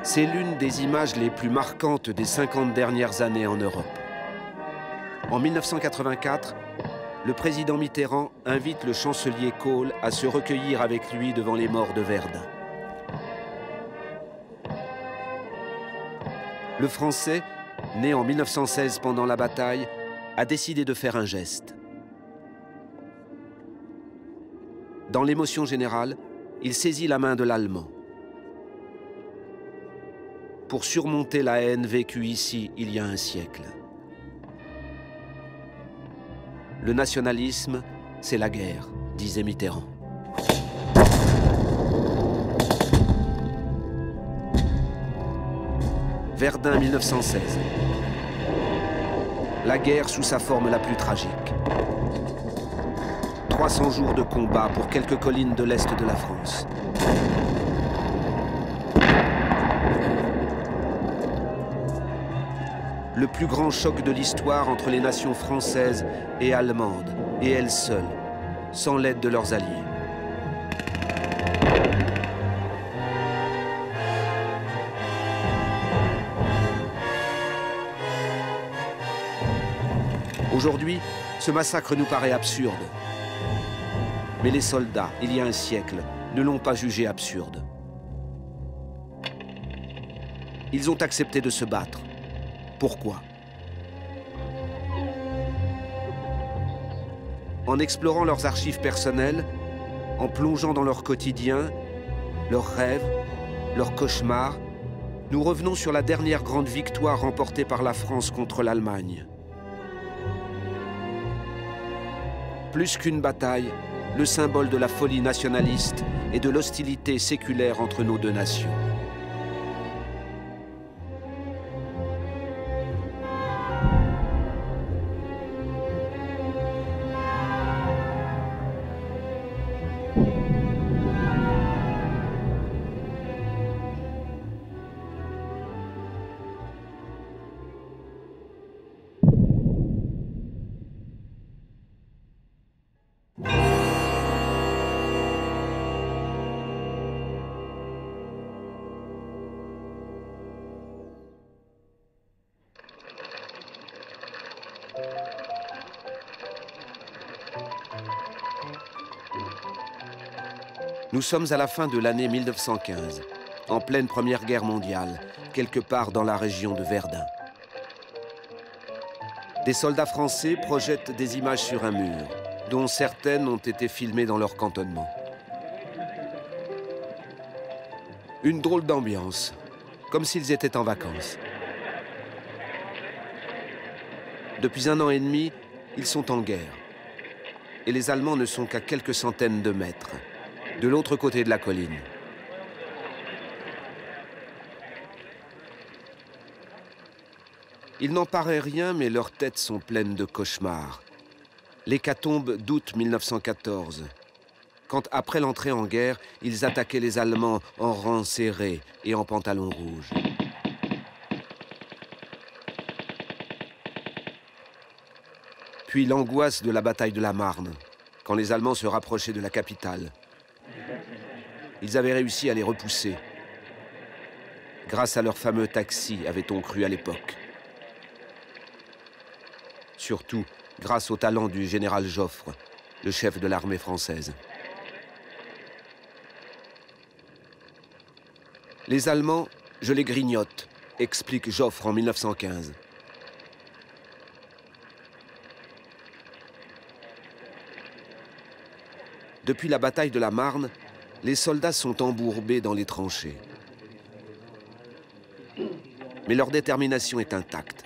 C'est l'une des images les plus marquantes des 50 dernières années en Europe. En 1984, le président Mitterrand invite le chancelier Kohl à se recueillir avec lui devant les morts de Verdun. Le Français, né en 1916 pendant la bataille, a décidé de faire un geste. Dans l'émotion générale, il saisit la main de l'Allemand. Pour surmonter la haine vécue ici il y a un siècle. Le nationalisme, c'est la guerre, disait Mitterrand. Verdun 1916. La guerre sous sa forme la plus tragique. 300 jours de combat pour quelques collines de l'Est de la France. Le plus grand choc de l'histoire entre les nations françaises et allemandes, et elles seules, sans l'aide de leurs alliés. Aujourd'hui, ce massacre nous paraît absurde. Mais les soldats, il y a un siècle, ne l'ont pas jugé absurde. Ils ont accepté de se battre. Pourquoi? En explorant leurs archives personnelles, en plongeant dans leur quotidien, leurs rêves, leurs cauchemars, nous revenons sur la dernière grande victoire remportée par la France contre l'Allemagne. Plus qu'une bataille, le symbole de la folie nationaliste et de l'hostilité séculaire entre nos deux nations. Nous sommes à la fin de l'année 1915, en pleine Première Guerre mondiale, quelque part dans la région de Verdun. Des soldats français projettent des images sur un mur, dont certaines ont été filmées dans leur cantonnement. Une drôle d'ambiance, comme s'ils étaient en vacances. Depuis 1 an et demi, ils sont en guerre. Et les Allemands ne sont qu'à quelques centaines de mètres, de l'autre côté de la colline. Il n'en paraît rien, mais leurs têtes sont pleines de cauchemars. L'hécatombe d'août 1914, quand, après l'entrée en guerre, ils attaquaient les Allemands en rang serré et en pantalons rouges. Puis l'angoisse de la bataille de la Marne, quand les Allemands se rapprochaient de la capitale. Ils avaient réussi à les repousser. Grâce à leur fameux taxi, avait-on cru à l'époque. Surtout grâce au talent du général Joffre, le chef de l'armée française. Les Allemands, je les grignote, explique Joffre en 1915. Depuis la bataille de la Marne, les soldats sont embourbés dans les tranchées. Mais leur détermination est intacte.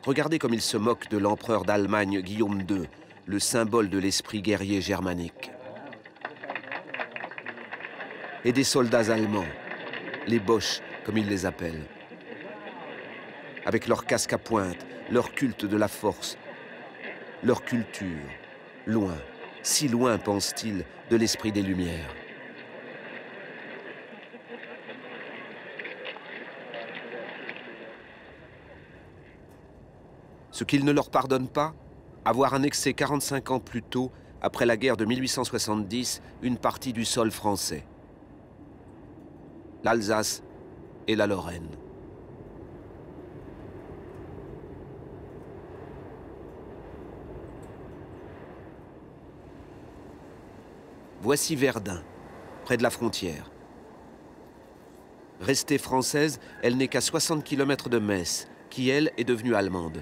Regardez comme ils se moquent de l'empereur d'Allemagne Guillaume II, le symbole de l'esprit guerrier germanique. Et des soldats allemands, les Boches, comme ils les appellent. Avec leur casque à pointe, leur culte de la force, leur culture, loin, si loin, pense-t-il, de l'esprit des Lumières. Ce qu'ils ne leur pardonnent pas, avoir annexé 45 ans plus tôt, après la guerre de 1870, une partie du sol français. l'Alsace et la Lorraine. Voici Verdun, près de la frontière. Restée française, elle n'est qu'à 60 km de Metz, qui, elle, est devenue allemande.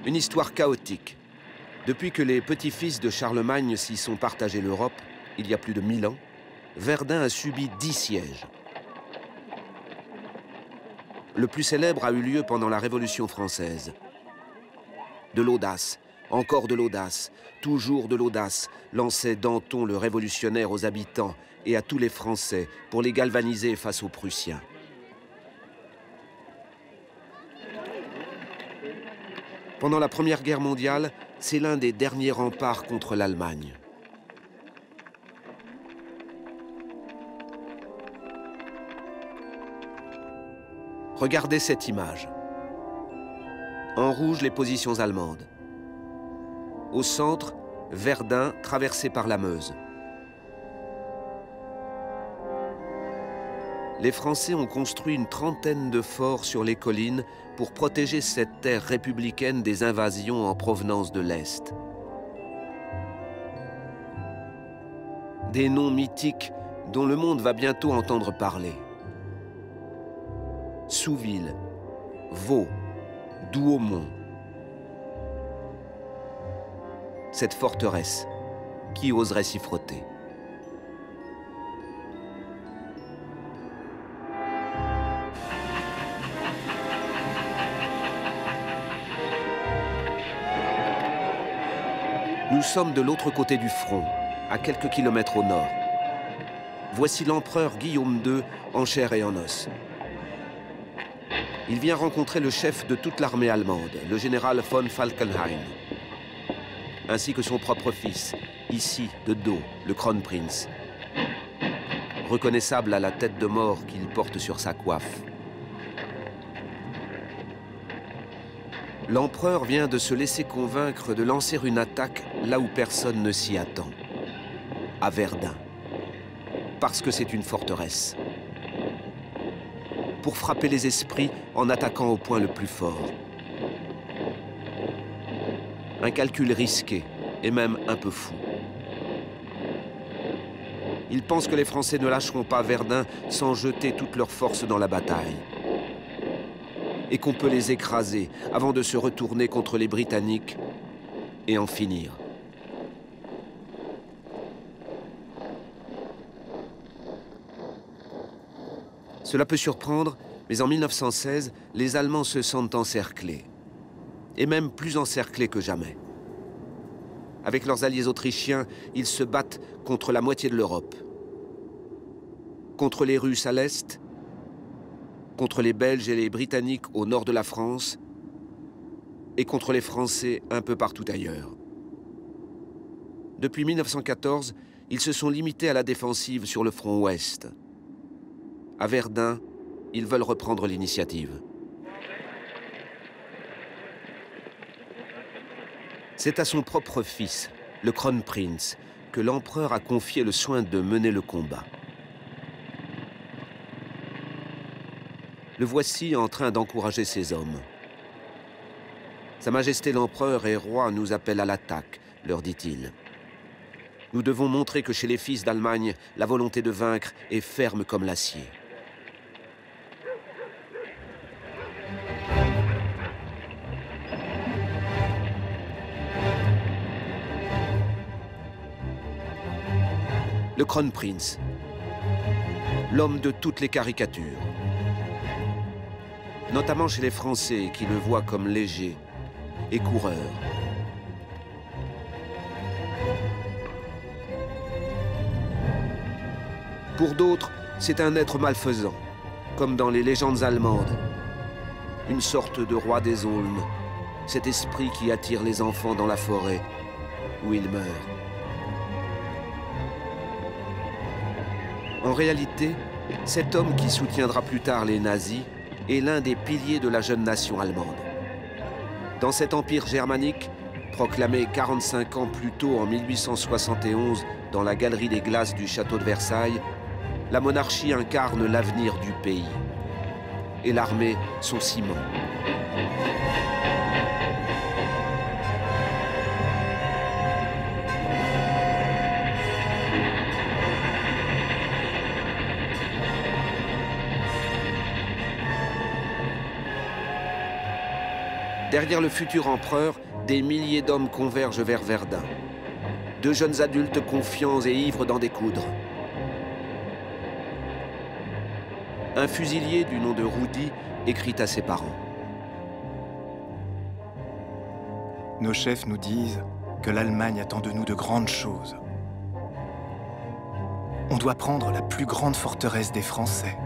Une histoire chaotique. Depuis que les petits-fils de Charlemagne s'y sont partagés l'Europe, il y a plus de 1000 ans, Verdun a subi 10 sièges. Le plus célèbre a eu lieu pendant la Révolution française. De l'audace, encore de l'audace, toujours de l'audace, lançait Danton le révolutionnaire aux habitants et à tous les Français pour les galvaniser face aux Prussiens. Pendant la Première Guerre mondiale, c'est l'un des derniers remparts contre l'Allemagne. Regardez cette image. En rouge, les positions allemandes. Au centre, Verdun, traversé par la Meuse. Les Français ont construit une trentaine de forts sur les collines pour protéger cette terre républicaine des invasions en provenance de l'Est. Des noms mythiques dont le monde va bientôt entendre parler. Souville, Vaux, Douaumont. Cette forteresse, qui oserait s'y frotter? Nous sommes de l'autre côté du front, à quelques kilomètres au nord. Voici l'empereur Guillaume II en chair et en os. Il vient rencontrer le chef de toute l'armée allemande, le général von Falkenhayn, ainsi que son propre fils, ici, de dos, le Kronprinz, reconnaissable à la tête de mort qu'il porte sur sa coiffe. L'empereur vient de se laisser convaincre de lancer une attaque là où personne ne s'y attend, à Verdun, parce que c'est une forteresse. Pour frapper les esprits en attaquant au point le plus fort. Un calcul risqué et même un peu fou. Il pense que les Français ne lâcheront pas Verdun sans jeter toutes leurs forces dans la bataille. Et qu'on peut les écraser avant de se retourner contre les Britanniques et en finir. Cela peut surprendre, mais en 1916, les Allemands se sentent encerclés. Et même plus encerclés que jamais. Avec leurs alliés autrichiens, ils se battent contre la moitié de l'Europe. Contre les Russes à l'est, contre les Belges et les Britanniques au nord de la France, et contre les Français un peu partout ailleurs. Depuis 1914, ils se sont limités à la défensive sur le front ouest. À Verdun, ils veulent reprendre l'initiative. C'est à son propre fils, le Kronprinz, que l'empereur a confié le soin de mener le combat. Le voici en train d'encourager ses hommes. Sa Majesté l'empereur et roi nous appelle à l'attaque, leur dit-il. Nous devons montrer que chez les fils d'Allemagne, la volonté de vaincre est ferme comme l'acier. Le Kronprinz, l'homme de toutes les caricatures, notamment chez les Français qui le voient comme léger et coureur. Pour d'autres, c'est un être malfaisant, comme dans les légendes allemandes, une sorte de roi des aulnes, cet esprit qui attire les enfants dans la forêt où ils meurent. En réalité, cet homme qui soutiendra plus tard les nazis est l'un des piliers de la jeune nation allemande. Dans cet empire germanique, Proclamée 45 ans plus tôt en 1871 dans la galerie des glaces du château de Versailles, la monarchie incarne l'avenir du pays et l'armée son ciment. Derrière le futur empereur, des milliers d'hommes convergent vers Verdun. Deux jeunes adultes confiants et ivres d'en découdre. Un fusilier du nom de Roudy écrit à ses parents. Nos chefs nous disent que l'Allemagne attend de nous de grandes choses. On doit prendre la plus grande forteresse des Français,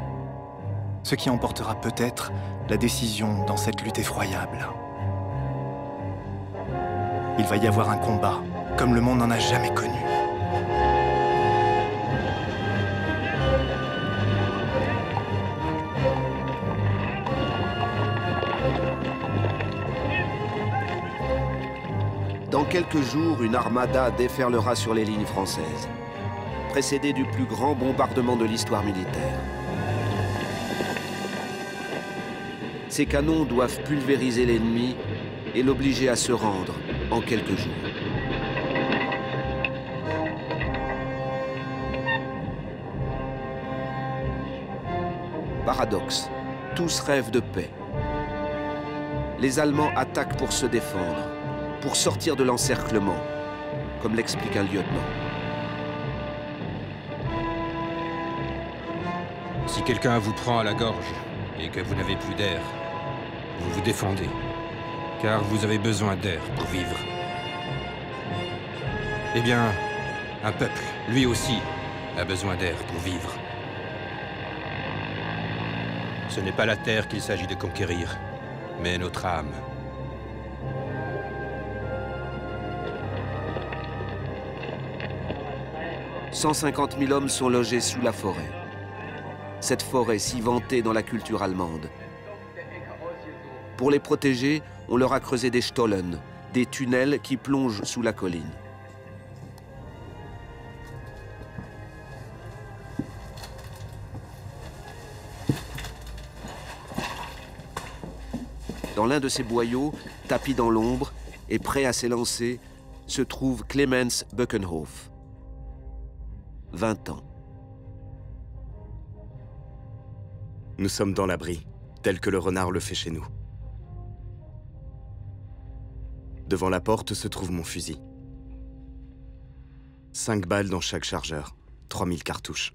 ce qui emportera peut-être la décision dans cette lutte effroyable. Il va y avoir un combat, comme le monde n'en a jamais connu. Dans quelques jours, une armada déferlera sur les lignes françaises, précédée du plus grand bombardement de l'histoire militaire. Ces canons doivent pulvériser l'ennemi et l'obliger à se rendre en quelques jours. Paradoxe, tous rêvent de paix. Les Allemands attaquent pour se défendre, pour sortir de l'encerclement, comme l'explique un lieutenant. Si quelqu'un vous prend à la gorge et que vous n'avez plus d'air, vous vous défendez, car vous avez besoin d'air pour vivre. Eh bien, un peuple, lui aussi, a besoin d'air pour vivre. Ce n'est pas la terre qu'il s'agit de conquérir, mais notre âme. « 150 000 hommes sont logés sous la forêt. Cette forêt si vantée dans la culture allemande. Pour les protéger, on leur a creusé des Stollen, des tunnels qui plongent sous la colline. Dans l'un de ces boyaux, tapi dans l'ombre et prêt à s'élancer, se trouve Clemens Böckenhof. 20 ans. Nous sommes dans l'abri, tel que le renard le fait chez nous. Devant la porte se trouve mon fusil. 5 balles dans chaque chargeur, 3000 cartouches.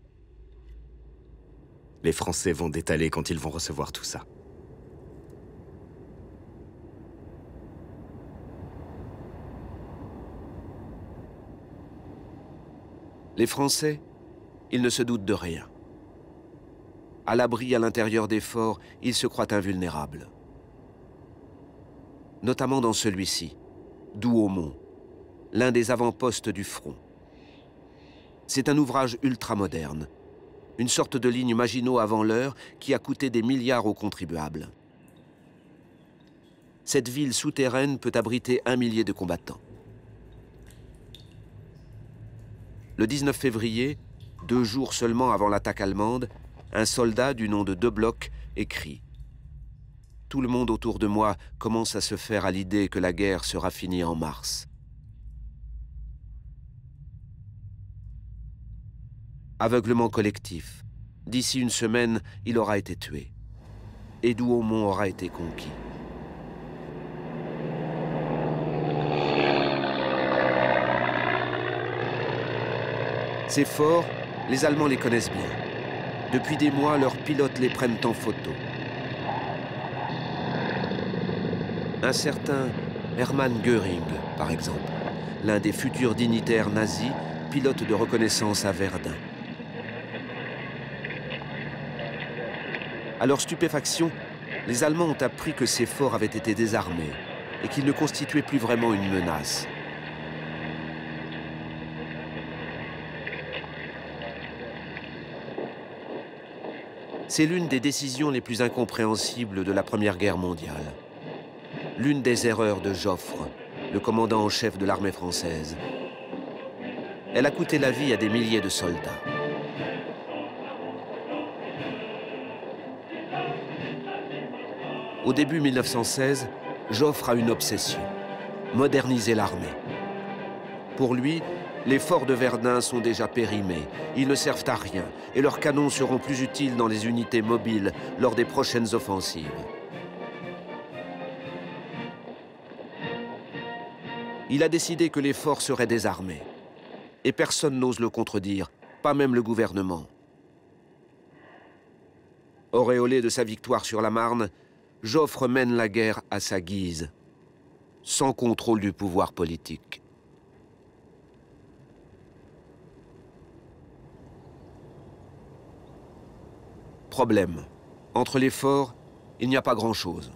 Les Français vont détaler quand ils vont recevoir tout ça. Les Français, ils ne se doutent de rien. À l'abri à l'intérieur des forts, ils se croient invulnérables. Notamment dans celui-ci, Douaumont, l'un des avant-postes du front. C'est un ouvrage ultramoderne, une sorte de ligne Maginot avant l'heure qui a coûté des milliards aux contribuables. Cette ville souterraine peut abriter 1 millier de combattants. Le 19 février, 2 jours seulement avant l'attaque allemande, un soldat du nom de De Bloch écrit « Tout le monde autour de moi commence à se faire à l'idée que la guerre sera finie en mars. » Aveuglement collectif. D'ici une semaine, il aura été tué. Et Douaumont aura été conquis. Ces forts, les Allemands les connaissent bien. Depuis des mois, leurs pilotes les prennent en photo. Un certain Hermann Göring, par exemple, l'un des futurs dignitaires nazis, pilote de reconnaissance à Verdun. À leur stupéfaction, les Allemands ont appris que ces forts avaient été désarmés et qu'ils ne constituaient plus vraiment une menace. C'est l'une des décisions les plus incompréhensibles de la Première Guerre mondiale. L'une des erreurs de Joffre, le commandant en chef de l'armée française. Elle a coûté la vie à des milliers de soldats. Au début 1916, Joffre a une obsession, moderniser l'armée. Pour lui, les forts de Verdun sont déjà périmés, ils ne servent à rien et leurs canons seront plus utiles dans les unités mobiles lors des prochaines offensives. Il a décidé que les forts seraient désarmés. Et personne n'ose le contredire, pas même le gouvernement. Auréolé de sa victoire sur la Marne, Joffre mène la guerre à sa guise, sans contrôle du pouvoir politique. Problème. Entre les forts, il n'y a pas grand-chose.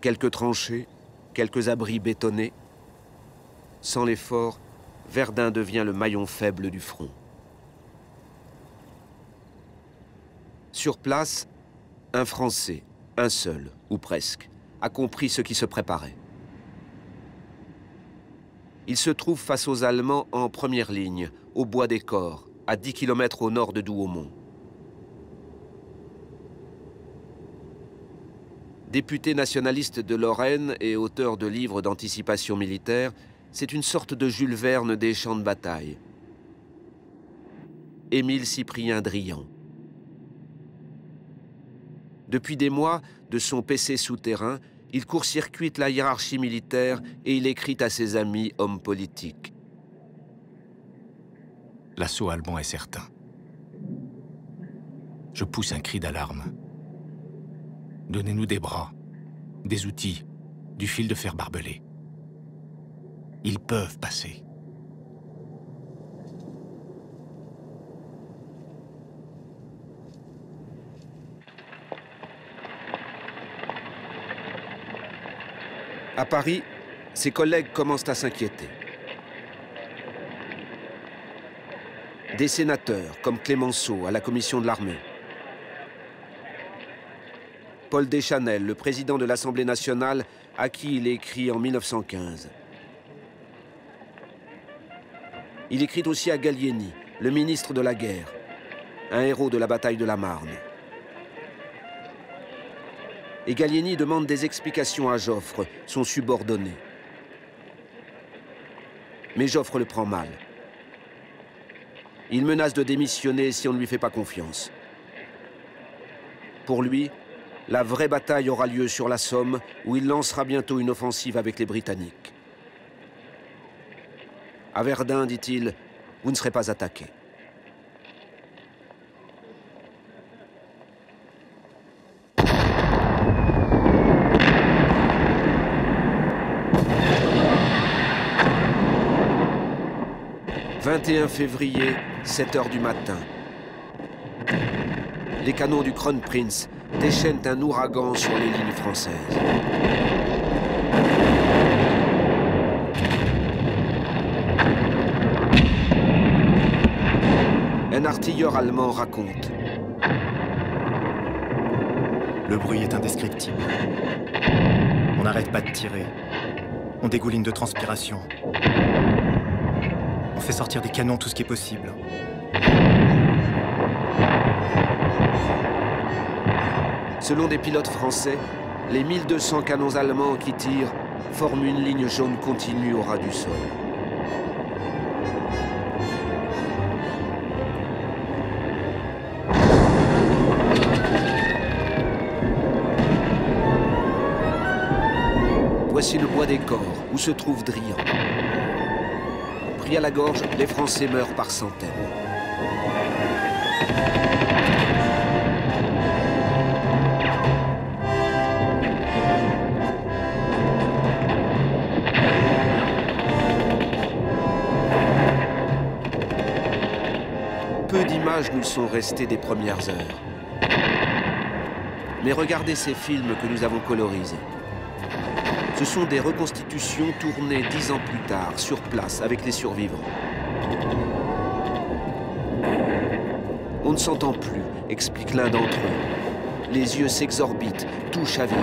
Quelques tranchées, quelques abris bétonnés. Sans les forts, Verdun devient le maillon faible du front. Sur place, un Français, un seul, ou presque, a compris ce qui se préparait. Il se trouve face aux Allemands en première ligne, au Bois des Corps, à 10 km au nord de Douaumont. Député nationaliste de Lorraine et auteur de livres d'anticipation militaire, c'est une sorte de Jules Verne des champs de bataille. Émile Cyprien Drian. Depuis des mois, de son PC souterrain, il court-circuite la hiérarchie militaire et il écrit à ses amis hommes politiques. L'assaut allemand est certain. Je pousse un cri d'alarme. Donnez-nous des bras, des outils, du fil de fer barbelé. Ils peuvent passer. À Paris, ses collègues commencent à s'inquiéter. Des sénateurs, comme Clémenceau, à la commission de l'armée. Paul Deschanel, le président de l'Assemblée nationale, à qui il écrit en 1915. Il écrit aussi à Gallieni, le ministre de la Guerre, un héros de la bataille de la Marne. Et Gallieni demande des explications à Joffre, son subordonné. Mais Joffre le prend mal. Il menace de démissionner si on ne lui fait pas confiance. Pour lui, la vraie bataille aura lieu sur la Somme, où il lancera bientôt une offensive avec les Britanniques. À Verdun, dit-il, vous ne serez pas attaqués. « 21 février, 7 h du matin. Les canons du Kronprinz déchaînent un ouragan sur les lignes françaises. Un artilleur allemand raconte. Le bruit est indescriptible. On n'arrête pas de tirer. On dégouline de transpiration. On fait sortir des canons tout ce qui est possible. Selon des pilotes français, les 1200 canons allemands qui tirent forment une ligne jaune continue au ras du sol. Voici le Bois des Corps, où se trouve Drian. Pris à la gorge, les Français meurent par centaines. Peu d'images nous sont restées des premières heures. Mais regardez ces films que nous avons colorisés. Ce sont des reconstitutions tournées 10 ans plus tard, sur place, avec les survivants. On ne s'entend plus, explique l'un d'entre eux. Les yeux s'exorbitent, tout chavire.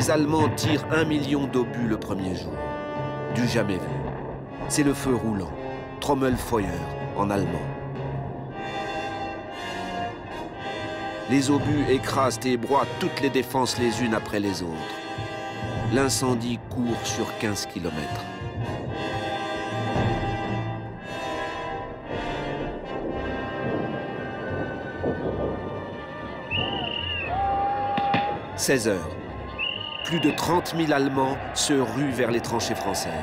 Les Allemands tirent 1 million d'obus le premier jour. Du jamais vu. C'est le feu roulant. Trommelfeuer en allemand. Les obus écrasent et broient toutes les défenses les unes après les autres. L'incendie court sur 15 kilomètres. « 16 heures. Plus de 30 000 Allemands se ruent vers les tranchées françaises.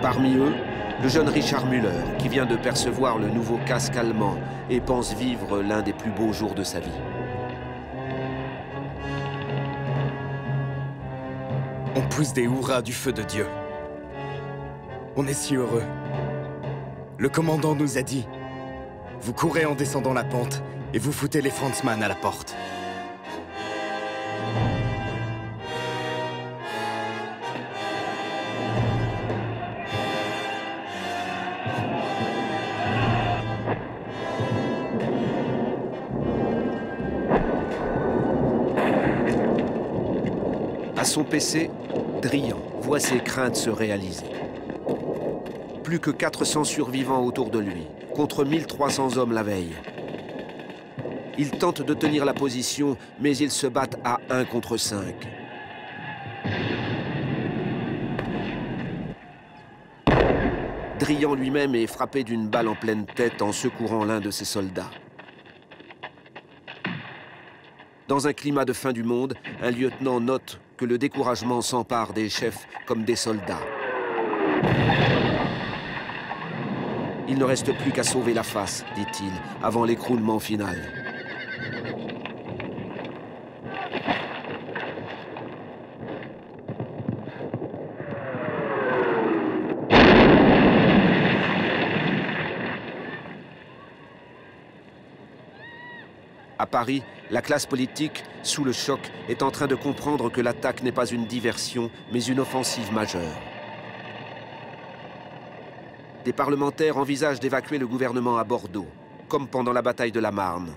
Parmi eux, le jeune Richard Müller, qui vient de percevoir le nouveau casque allemand et pense vivre l'un des plus beaux jours de sa vie. On pousse des hurrahs du feu de Dieu. On est si heureux. Le commandant nous a dit, vous courez en descendant la pente et vous foutez les Franzmann à la porte. À son PC, Drian voit ses craintes se réaliser. Plus que 400 survivants autour de lui, contre 1300 hommes la veille. Ils tentent de tenir la position, mais ils se battent à 1 contre 5. Drian lui-même est frappé d'une balle en pleine tête en secourant l'un de ses soldats. Dans un climat de fin du monde, un lieutenant note que le découragement s'empare des chefs comme des soldats. Il ne reste plus qu'à sauver la face, dit-il, avant l'écroulement final. À Paris, la classe politique, sous le choc, est en train de comprendre que l'attaque n'est pas une diversion, mais une offensive majeure. Des parlementaires envisagent d'évacuer le gouvernement à Bordeaux, comme pendant la bataille de la Marne.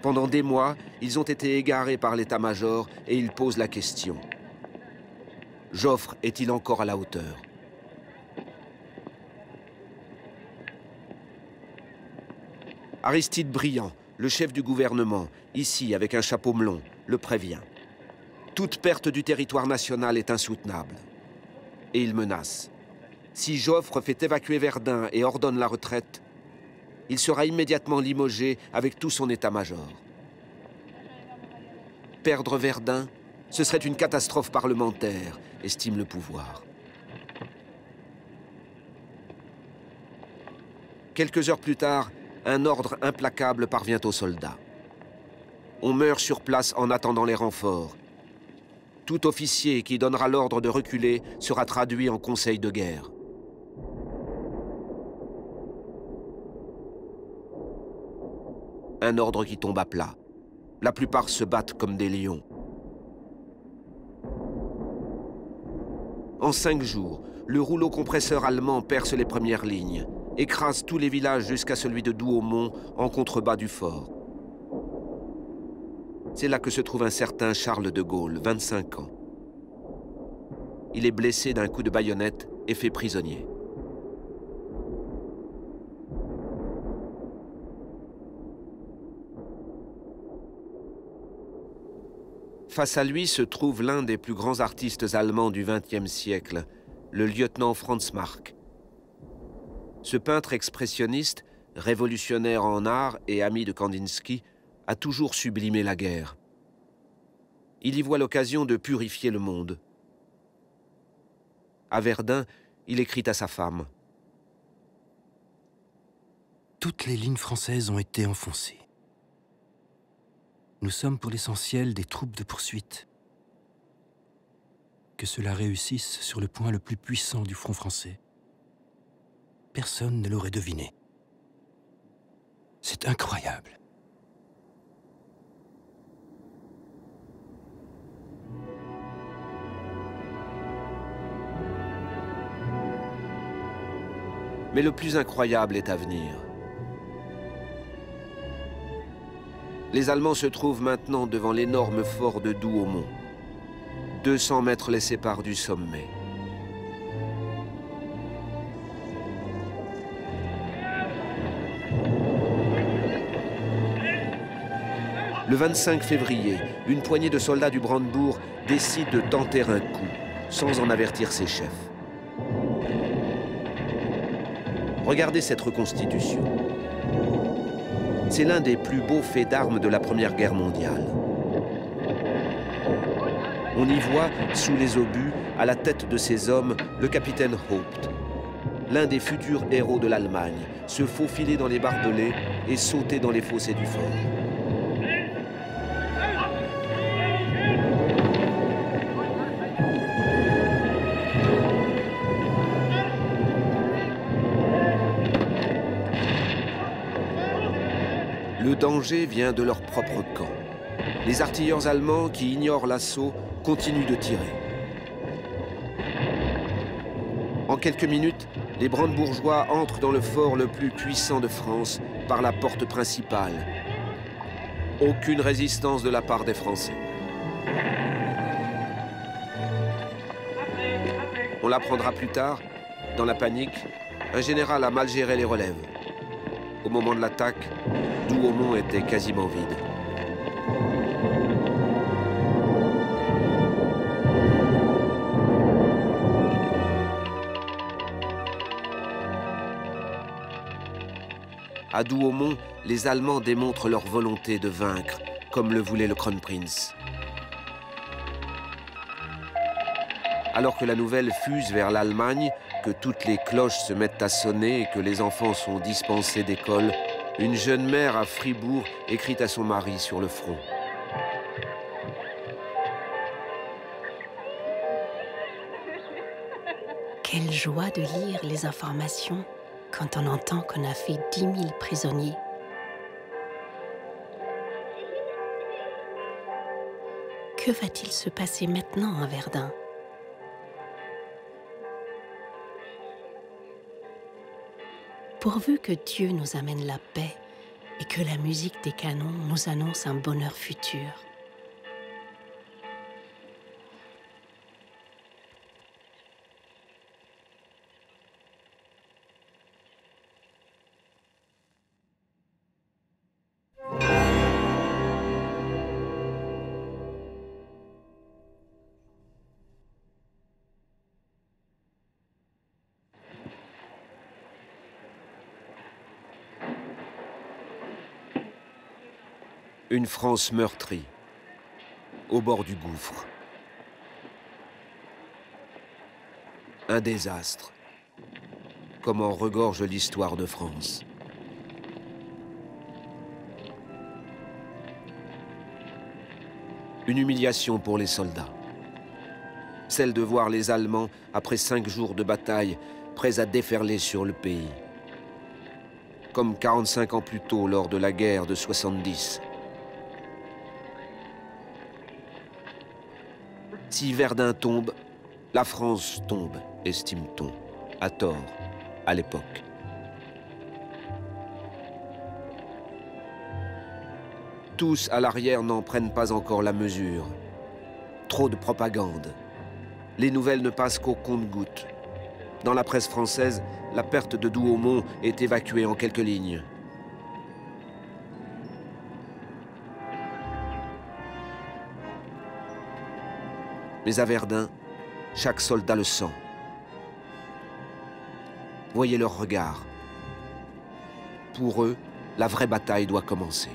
Pendant des mois, ils ont été égarés par l'état-major et ils posent la question. Joffre est-il encore à la hauteur ? Aristide Briand, le chef du gouvernement, ici avec un chapeau melon, le prévient. Toute perte du territoire national est insoutenable. Et il menace. Si Joffre fait évacuer Verdun et ordonne la retraite, il sera immédiatement limogé avec tout son état-major. Perdre Verdun, ce serait une catastrophe parlementaire, estime le pouvoir. Quelques heures plus tard, un ordre implacable parvient aux soldats. On meurt sur place en attendant les renforts. Tout officier qui donnera l'ordre de reculer sera traduit en conseil de guerre. Un ordre qui tombe à plat. La plupart se battent comme des lions. En 5 jours, le rouleau compresseur allemand perce les premières lignes, écrase tous les villages jusqu'à celui de Douaumont en contrebas du fort. C'est là que se trouve un certain Charles de Gaulle, 25 ans. Il est blessé d'un coup de baïonnette et fait prisonnier. Face à lui se trouve l'un des plus grands artistes allemands du XXe siècle, le lieutenant Franz Marc. Ce peintre expressionniste, révolutionnaire en art et ami de Kandinsky, a toujours sublimé la guerre. Il y voit l'occasion de purifier le monde. À Verdun, il écrit à sa femme. Toutes les lignes françaises ont été enfoncées. Nous sommes pour l'essentiel des troupes de poursuite. Que cela réussisse sur le point le plus puissant du front français. Personne ne l'aurait deviné. C'est incroyable. Mais le plus incroyable est à venir. Les Allemands se trouvent maintenant devant l'énorme fort de Douaumont. 200 mètres les séparent du sommet. Le 25 février, une poignée de soldats du Brandebourg décide de tenter un coup, sans en avertir ses chefs. Regardez cette reconstitution. C'est l'un des plus beaux faits d'armes de la Première Guerre mondiale. On y voit, sous les obus, à la tête de ces hommes, le capitaine Haupt, l'un des futurs héros de l'Allemagne, se faufiler dans les barbelés et sauter dans les fossés du fort. Le danger vient de leur propre camp. Les artilleurs allemands qui ignorent l'assaut continuent de tirer. En quelques minutes, les Brandebourgeois entrent dans le fort le plus puissant de France par la porte principale. Aucune résistance de la part des Français. On l'apprendra plus tard, dans la panique, un général a mal géré les relèves. Au moment de l'attaque, Douaumont était quasiment vide. À Douaumont, les Allemands démontrent leur volonté de vaincre, comme le voulait le Kronprinz. Alors que la nouvelle fuse vers l'Allemagne, que toutes les cloches se mettent à sonner et que les enfants sont dispensés d'école, une jeune mère à Fribourg écrit à son mari sur le front. Quelle joie de lire les informations quand on entend qu'on a fait 10 000 prisonniers. Que va-t-il se passer maintenant à Verdun ? Pourvu que Dieu nous amène la paix et que la musique des canons nous annonce un bonheur futur. Une France meurtrie, au bord du gouffre. Un désastre, comme en regorge l'histoire de France. Une humiliation pour les soldats. Celle de voir les Allemands, après 5 jours de bataille, prêts à déferler sur le pays. Comme 45 ans plus tôt, lors de la guerre de 70. Si Verdun tombe, la France tombe, estime-t-on, à tort, à l'époque. Tous à l'arrière n'en prennent pas encore la mesure. Trop de propagande. Les nouvelles ne passent qu'au compte-gouttes. Dans la presse française, la perte de Douaumont est évacuée en quelques lignes. Mais à Verdun, chaque soldat le sent. Voyez leur regard. Pour eux, la vraie bataille doit commencer.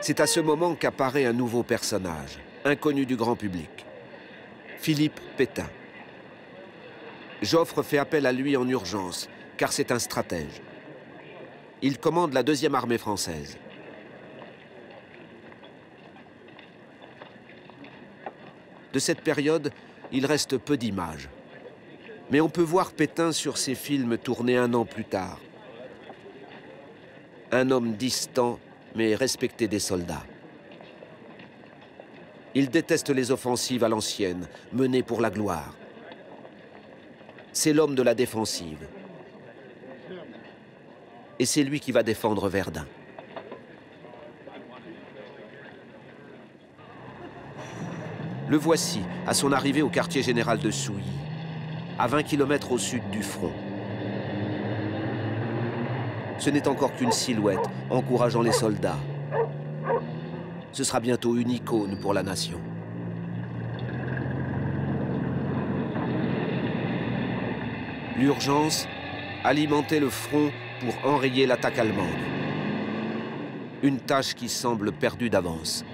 C'est à ce moment qu'apparaît un nouveau personnage, inconnu du grand public. Philippe Pétain. Joffre fait appel à lui en urgence, car c'est un stratège. Il commande la 2e armée française. De cette période, il reste peu d'images. Mais on peut voir Pétain sur ses films tournés 1 an plus tard. Un homme distant, mais respecté des soldats. Il déteste les offensives à l'ancienne, menées pour la gloire. C'est l'homme de la défensive. Et c'est lui qui va défendre Verdun. Le voici, à son arrivée au quartier général de Souilly, à 20 km au sud du front. Ce n'est encore qu'une silhouette, encourageant les soldats. Ce sera bientôt une icône pour la nation. L'urgence, alimenter le front pour enrayer l'attaque allemande. Une tâche qui semble perdue d'avance.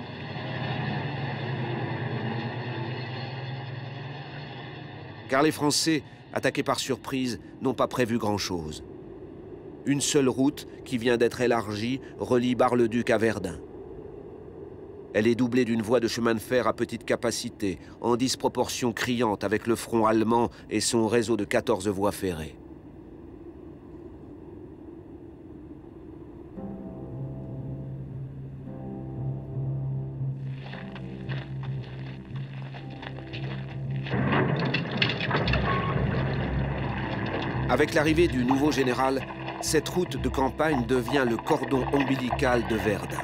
Car les Français, attaqués par surprise, n'ont pas prévu grand-chose. Une seule route, qui vient d'être élargie, relie Bar-le-Duc à Verdun. Elle est doublée d'une voie de chemin de fer à petite capacité, en disproportion criante avec le front allemand et son réseau de 14 voies ferrées. Avec l'arrivée du nouveau général, cette route de campagne devient le cordon ombilical de Verdun.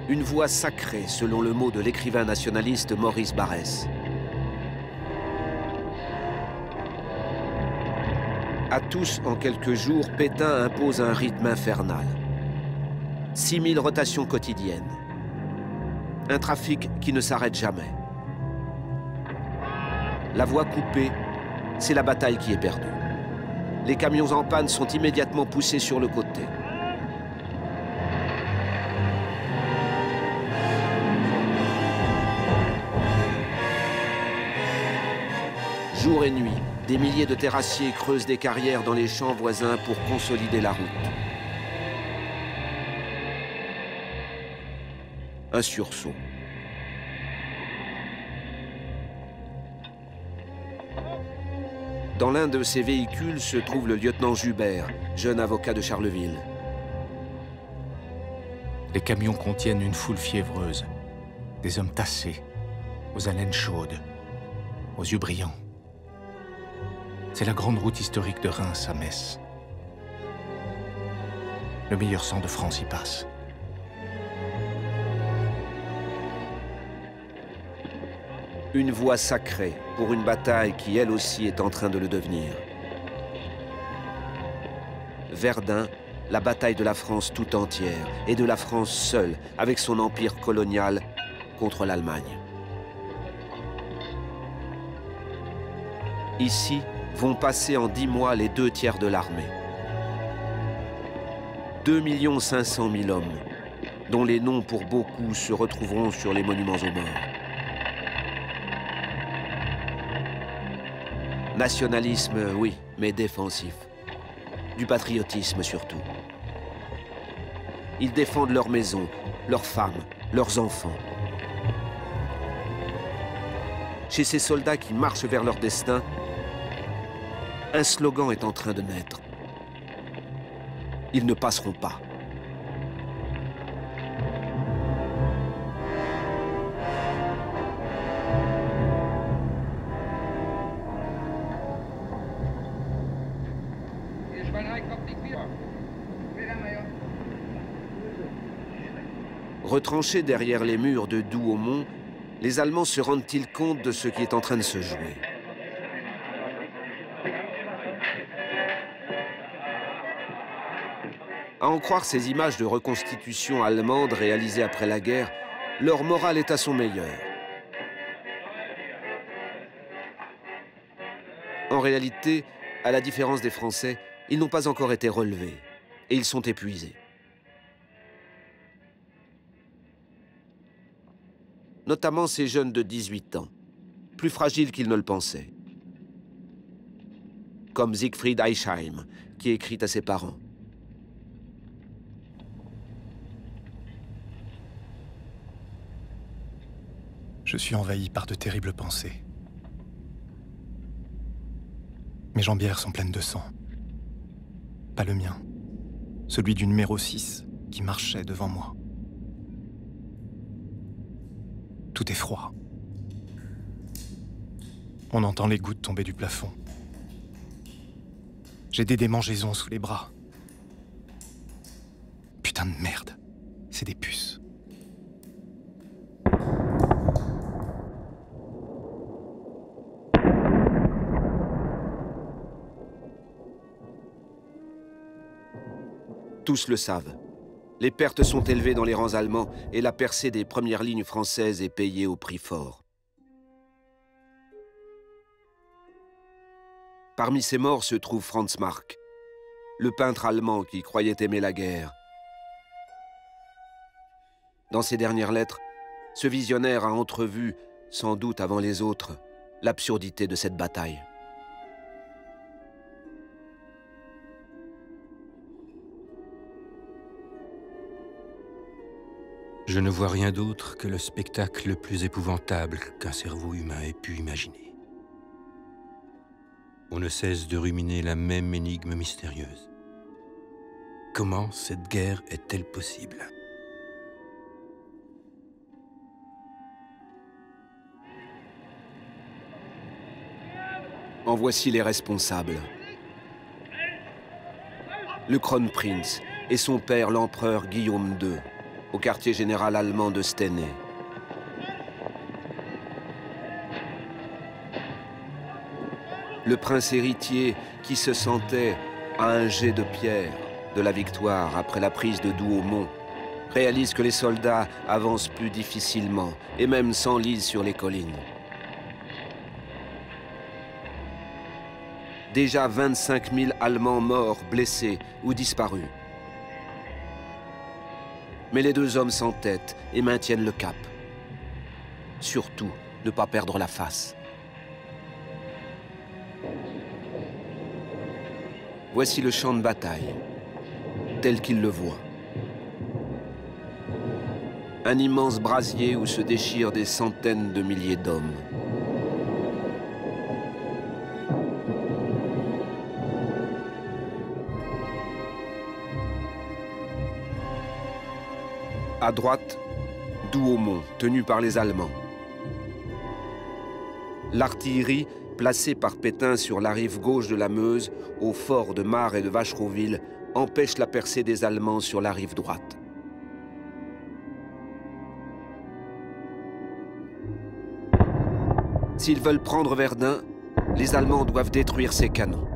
Une voie sacrée, selon le mot de l'écrivain nationaliste Maurice Barrès. À tous, en quelques jours, Pétain impose un rythme infernal. 6000 rotations quotidiennes. Un trafic qui ne s'arrête jamais. La voie coupée, c'est la bataille qui est perdue. Les camions en panne sont immédiatement poussés sur le côté. Jour et nuit, des milliers de terrassiers creusent des carrières dans les champs voisins pour consolider la route. Un sursaut. Dans l'un de ces véhicules se trouve le lieutenant Joubert, jeune avocat de Charleville. Les camions contiennent une foule fiévreuse, des hommes tassés, aux haleines chaudes, aux yeux brillants. C'est la grande route historique de Reims à Metz. Le meilleur sang de France y passe. Une voie sacrée pour une bataille qui, elle aussi, est en train de le devenir. Verdun, la bataille de la France tout entière, et de la France seule, avec son empire colonial, contre l'Allemagne. Ici, vont passer en 10 mois les 2 tiers de l'armée. 2 500 000 hommes, dont les noms pour beaucoup se retrouveront sur les monuments aux morts. Nationalisme, oui, mais défensif. Du patriotisme surtout. Ils défendent leurs maisons, leurs femmes, leurs enfants. Chez ces soldats qui marchent vers leur destin, un slogan est en train de naître. Ils ne passeront pas. Retranchés derrière les murs de Douaumont, les Allemands se rendent-ils compte de ce qui est en train de se jouer? À en croire ces images de reconstitution allemande réalisées après la guerre, leur morale est à son meilleur. En réalité, à la différence des Français, ils n'ont pas encore été relevés et ils sont épuisés. Notamment ces jeunes de 18 ans, plus fragiles qu'ils ne le pensaient. Comme Siegfried Eichheim, qui écrit à ses parents. Je suis envahi par de terribles pensées. Mes jambières sont pleines de sang. Pas le mien, celui du numéro 6 qui marchait devant moi. Tout est froid. On entend les gouttes tomber du plafond. J'ai des démangeaisons sous les bras. Putain de merde, c'est des puces. Tous le savent. Les pertes sont élevées dans les rangs allemands et la percée des premières lignes françaises est payée au prix fort. Parmi ces morts se trouve Franz Marc, le peintre allemand qui croyait aimer la guerre. Dans ses dernières lettres, ce visionnaire a entrevu, sans doute avant les autres, l'absurdité de cette bataille. Je ne vois rien d'autre que le spectacle le plus épouvantable qu'un cerveau humain ait pu imaginer. On ne cesse de ruminer la même énigme mystérieuse. Comment cette guerre est-elle possible? En voici les responsables. Le Kronprinz et son père, l'empereur Guillaume II, au quartier général allemand de Stenay. Le prince héritier qui se sentait à un jet de pierre de la victoire après la prise de Douaumont réalise que les soldats avancent plus difficilement et même s'enlisent sur les collines. Déjà 25 000 Allemands morts, blessés ou disparus. Mais les deux hommes s'entêtent et maintiennent le cap. Surtout, ne pas perdre la face. Voici le champ de bataille, tel qu'ils le voient. Un immense brasier où se déchirent des centaines de milliers d'hommes. À droite, Douaumont, tenu par les Allemands. L'artillerie, placée par Pétain sur la rive gauche de la Meuse, au fort de Mare et de Vachereauville, empêche la percée des Allemands sur la rive droite. S'ils veulent prendre Verdun, les Allemands doivent détruire ces canons.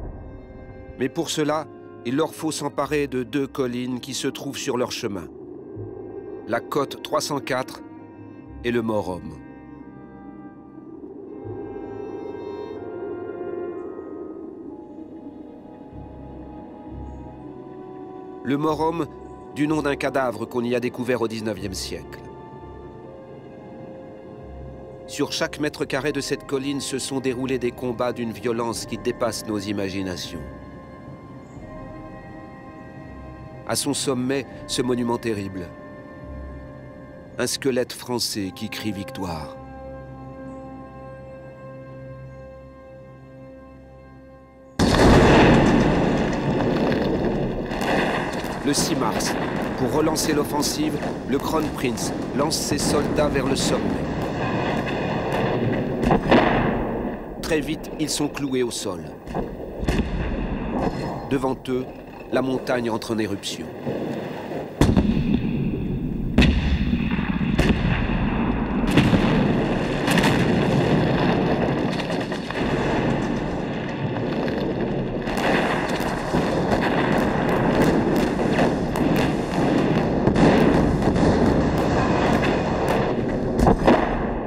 Mais pour cela, il leur faut s'emparer de deux collines qui se trouvent sur leur chemin. La côte 304 et le Mort-Homme. Le Mort-Homme, du nom d'un cadavre qu'on y a découvert au XIXe siècle. Sur chaque mètre carré de cette colline se sont déroulés des combats d'une violence qui dépasse nos imaginations. À son sommet, ce monument terrible. Un squelette français qui crie victoire. Le 6 mars, pour relancer l'offensive, le Kronprinz lance ses soldats vers le sommet. Très vite, ils sont cloués au sol. Devant eux, la montagne entre en éruption.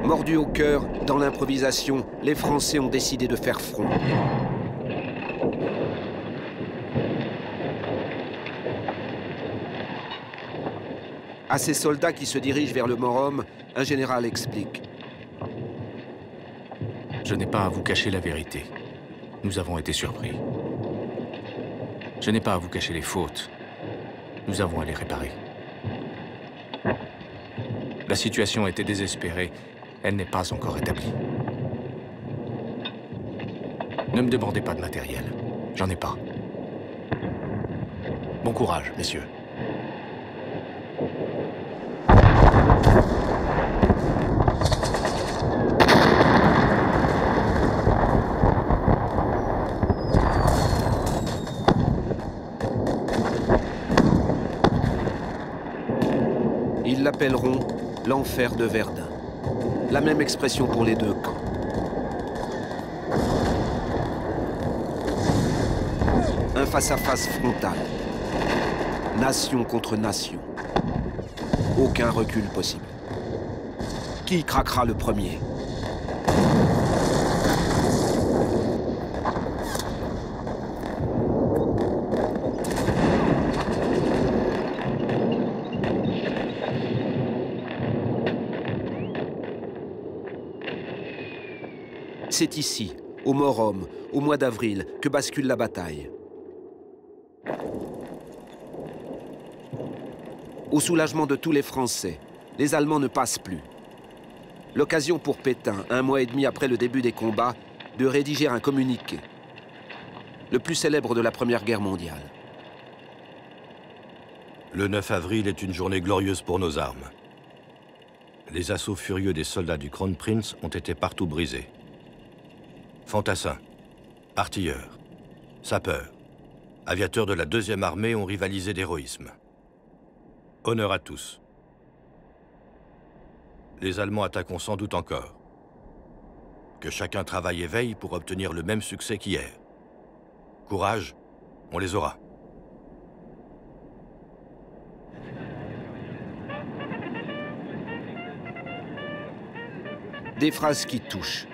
Mordus au cœur, dans l'improvisation, les Français ont décidé de faire front. À ces soldats qui se dirigent vers le Mort-Homme, un général explique. Je n'ai pas à vous cacher la vérité. Nous avons été surpris. Je n'ai pas à vous cacher les fautes. Nous avons à les réparer. La situation était désespérée. Elle n'est pas encore établie. Ne me demandez pas de matériel. J'en ai pas. Bon courage, messieurs. Ils l'appelleront l'enfer de Verdun. La même expression pour les deux camps. Un face-à-face frontal. Nation contre nation. Aucun recul possible. Qui craquera le premier? C'est ici, au Mort-Homme, au mois d'avril, que bascule la bataille. Au soulagement de tous les Français, les Allemands ne passent plus. L'occasion pour Pétain, 1 mois et demi après le début des combats, de rédiger un communiqué. Le plus célèbre de la Première Guerre mondiale. Le 9 avril est une journée glorieuse pour nos armes. Les assauts furieux des soldats du Kronprinz ont été partout brisés. Fantassins, artilleurs, sapeurs, aviateurs de la 2e armée ont rivalisé d'héroïsme. Honneur à tous. Les Allemands attaqueront sans doute encore. Que chacun travaille et veille pour obtenir le même succès qu'hier. Courage, on les aura. Des phrases qui touchent.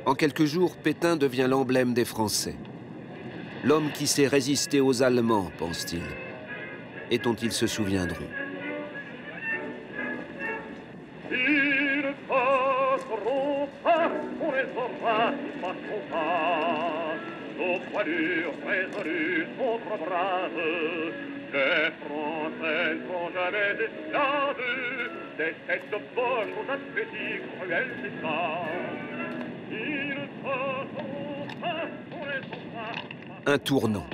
En quelques jours, Pétain devient l'emblème des Français. L'homme qui sait résister aux Allemands, pense-t-il, et dont ils se souviendront. Ils ne passeront pas, on les aura, passeront pas. Nos poilures résolues sont trop braves. Les Français ne sont jamais esclaves. Des têtes de poche aux appétits cruels et sages. Ils ne passeront pas, on les aura. Un tournant.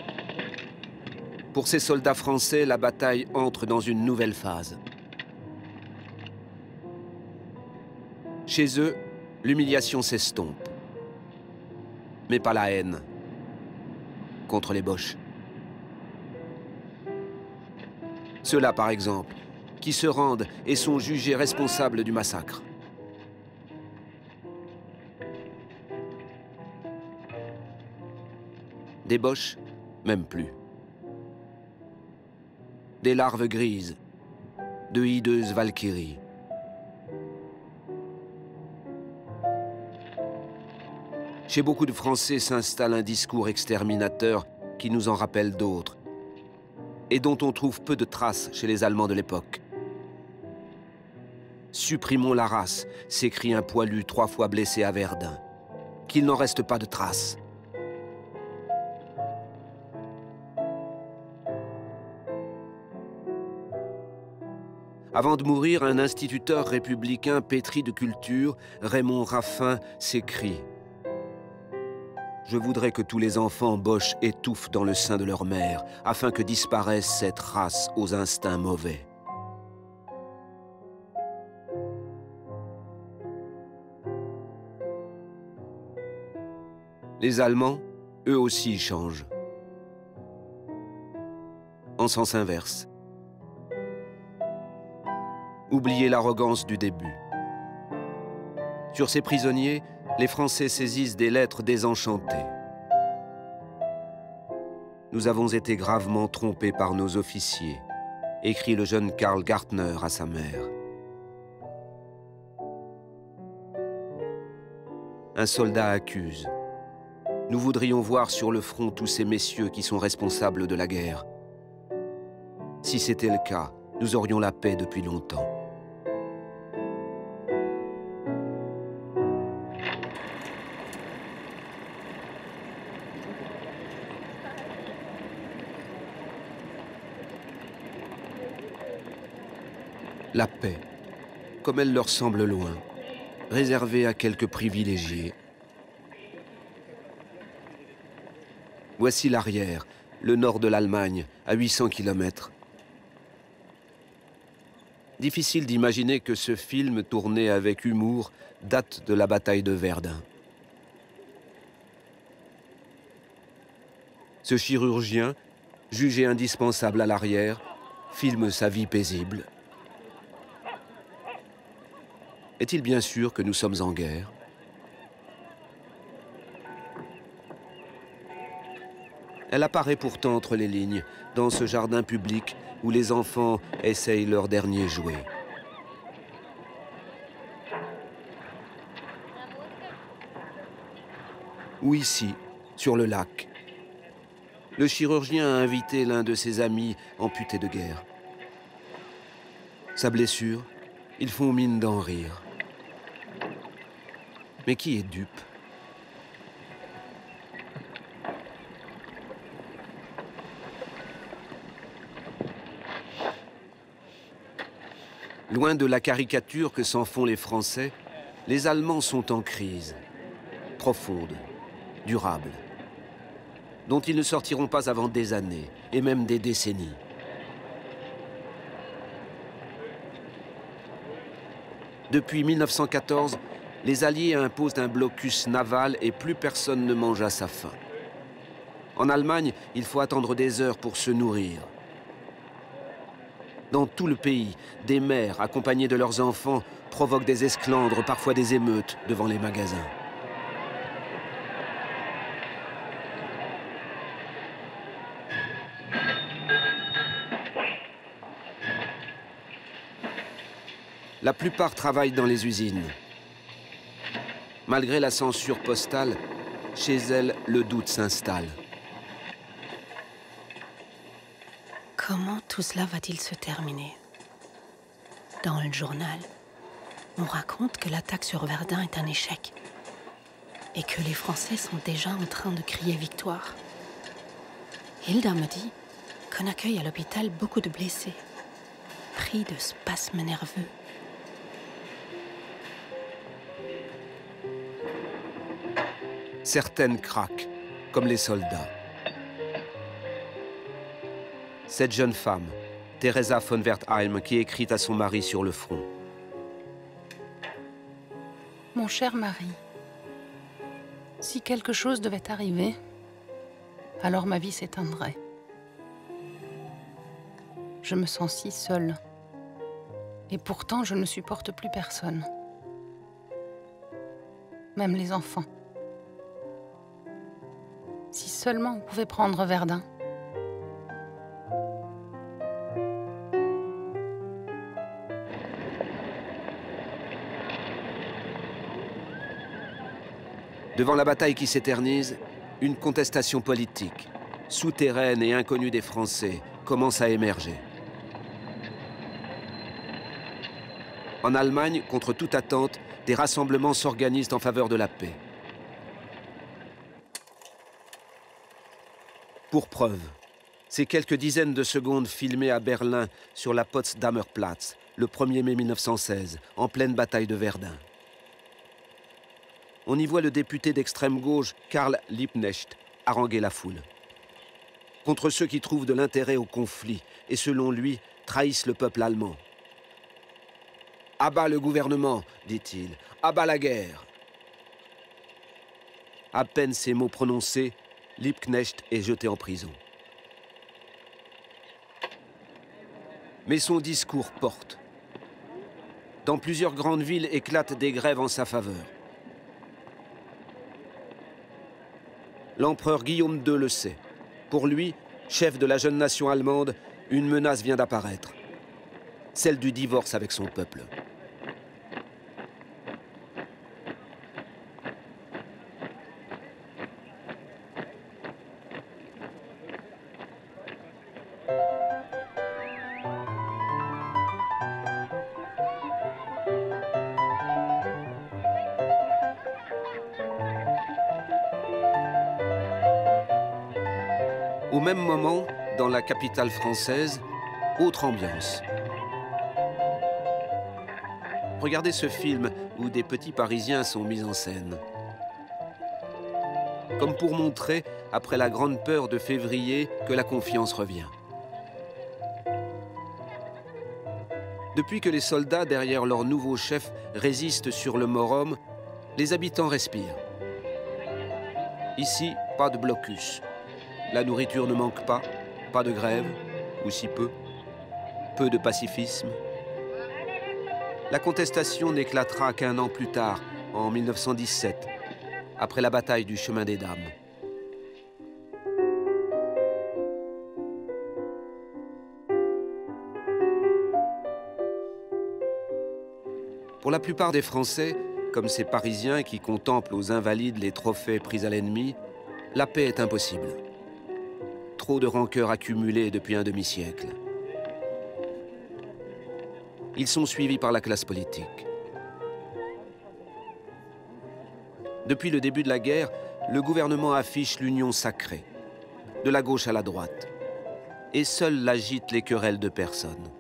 Pour ces soldats français, la bataille entre dans une nouvelle phase. Chez eux, l'humiliation s'estompe. Mais pas la haine. Contre les Boches. Ceux-là, par exemple, qui se rendent et sont jugés responsables du massacre. Des Boches, même plus. Des larves grises, de hideuses valkyries. Chez beaucoup de Français s'installe un discours exterminateur qui nous en rappelle d'autres, et dont on trouve peu de traces chez les Allemands de l'époque. « Supprimons la race », s'écrie un poilu 3 fois blessé à Verdun. « Qu'il n'en reste pas de traces ». Avant de mourir, un instituteur républicain pétri de culture, Raymond Raffin, s'écrie « Je voudrais que tous les enfants boches étouffent dans le sein de leur mère, afin que disparaisse cette race aux instincts mauvais. » Les Allemands, eux aussi, changent. En sens inverse. Oubliez l'arrogance du début. Sur ces prisonniers, les Français saisissent des lettres désenchantées. « Nous avons été gravement trompés par nos officiers », écrit le jeune Karl Gartner à sa mère. Un soldat accuse. « Nous voudrions voir sur le front tous ces messieurs qui sont responsables de la guerre. Si c'était le cas, nous aurions la paix depuis longtemps. » La paix, comme elle leur semble loin, réservée à quelques privilégiés. Voici l'arrière, le nord de l'Allemagne, à 800 km. Difficile d'imaginer que ce film, tourné avec humour, date de la bataille de Verdun. Ce chirurgien, jugé indispensable à l'arrière, filme sa vie paisible. Est-il bien sûr que nous sommes en guerre? Elle apparaît pourtant entre les lignes, dans ce jardin public où les enfants essayent leur dernier jouet. Ou ici, sur le lac. Le chirurgien a invité l'un de ses amis amputé de guerre. Sa blessure, ils font mine d'en rire. Mais qui est dupe? Loin de la caricature que s'en font les Français, les Allemands sont en crise, profonde, durable, dont ils ne sortiront pas avant des années, et même des décennies. Depuis 1914, les Alliés imposent un blocus naval et plus personne ne mange à sa faim. En Allemagne, il faut attendre des heures pour se nourrir. Dans tout le pays, des mères, accompagnées de leurs enfants, provoquent des esclandres, parfois des émeutes, devant les magasins. La plupart travaillent dans les usines. Malgré la censure postale, chez elles, le doute s'installe. Comment tout cela va-t-il se terminer? Dans le journal, on raconte que l'attaque sur Verdun est un échec et que les Français sont déjà en train de crier victoire. Hilda me dit qu'on accueille à l'hôpital beaucoup de blessés, pris de spasmes nerveux. Certaines craquent, comme les soldats. Cette jeune femme, Theresa von Wertheim, qui écrit à son mari sur le front. Mon cher mari, si quelque chose devait arriver, alors ma vie s'éteindrait. Je me sens si seule. Et pourtant, je ne supporte plus personne. Même les enfants. Si seulement on pouvait prendre Verdun. Devant la bataille qui s'éternise, une contestation politique, souterraine et inconnue des Français, commence à émerger. En Allemagne, contre toute attente, des rassemblements s'organisent en faveur de la paix. Pour preuve, ces quelques dizaines de secondes filmées à Berlin sur la Potsdamer Platz, le 1er mai 1916, en pleine bataille de Verdun. On y voit le député d'extrême gauche, Karl Liebknecht, haranguer la foule. Contre ceux qui trouvent de l'intérêt au conflit et, selon lui, trahissent le peuple allemand. « À bas le gouvernement », dit-il, « à bas la guerre ». À peine ces mots prononcés, Liebknecht est jeté en prison. Mais son discours porte. Dans plusieurs grandes villes éclatent des grèves en sa faveur. L'empereur Guillaume II le sait. Pour lui, chef de la jeune nation allemande, une menace vient d'apparaître. Celle du divorce avec son peuple. Au même moment, dans la capitale française, autre ambiance. Regardez ce film où des petits Parisiens sont mis en scène. comme pour montrer, après la grande peur de février, que la confiance revient. Depuis que les soldats, derrière leur nouveau chef, résistent sur le Morum, les habitants respirent. Ici, pas de blocus. La nourriture ne manque pas, pas de grève, ou si peu. Peu de pacifisme. La contestation n'éclatera qu'un an plus tard, en 1917, après la bataille du Chemin des Dames. Pour la plupart des Français, comme ces Parisiens qui contemplent aux Invalides les trophées pris à l'ennemi, la paix est impossible. Trop de rancœurs accumulées depuis un demi-siècle. Ils sont suivis par la classe politique. Depuis le début de la guerre, le gouvernement affiche l'union sacrée, de la gauche à la droite, et seule l'agitent les querelles de personnes.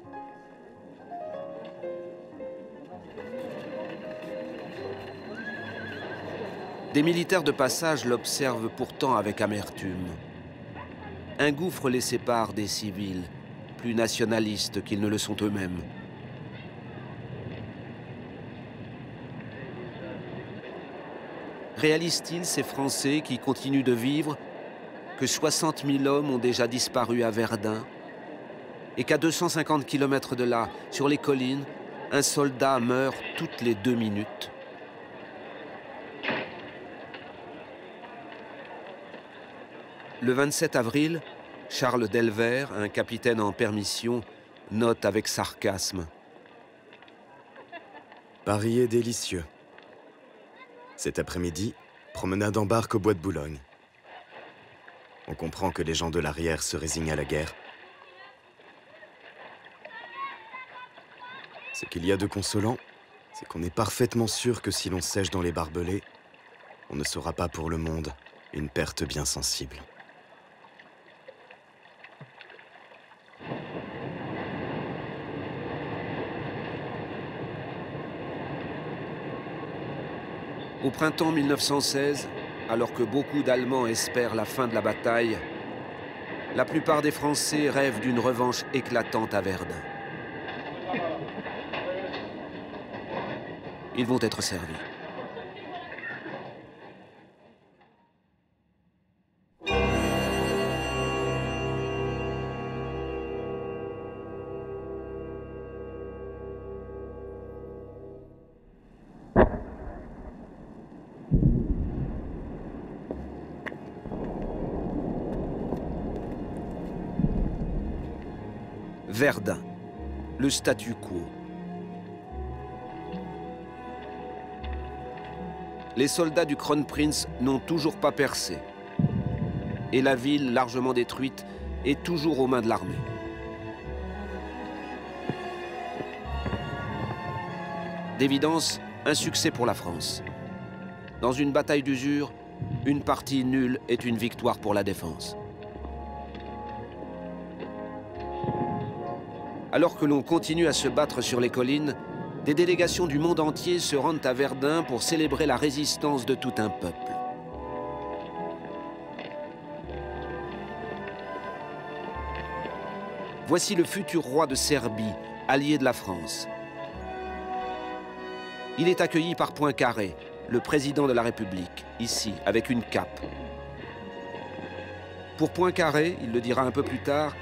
Des militaires de passage l'observent pourtant avec amertume. Un gouffre les sépare des civils, plus nationalistes qu'ils ne le sont eux-mêmes. Réalisent-ils, ces Français qui continuent de vivre, que 60 000 hommes ont déjà disparu à Verdun et qu'à 250 km de là, sur les collines, un soldat meurt toutes les 2 minutes? Le 27 avril, Charles Delvert, un capitaine en permission, note avec sarcasme. Paris est délicieux. Cet après-midi, promenade en barque au bois de Boulogne. On comprend que les gens de l'arrière se résignent à la guerre. Ce qu'il y a de consolant, c'est qu'on est parfaitement sûr que si l'on sèche dans les barbelés, on ne sera pas pour le monde une perte bien sensible. Au printemps 1916, alors que beaucoup d'Allemands espèrent la fin de la bataille, la plupart des Français rêvent d'une revanche éclatante à Verdun. Ils vont être servis. Verdun, le statu quo. Les soldats du Kronprinz n'ont toujours pas percé. Et la ville, largement détruite, est toujours aux mains de l'armée. D'évidence, un succès pour la France. Dans une bataille d'usure, une partie nulle est une victoire pour la défense. Alors que l'on continue à se battre sur les collines, des délégations du monde entier se rendent à Verdun pour célébrer la résistance de tout un peuple. Voici le futur roi de Serbie, allié de la France. Il est accueilli par Poincaré, le président de la République, ici, avec une cape. Pour Poincaré, il le dira un peu plus tard,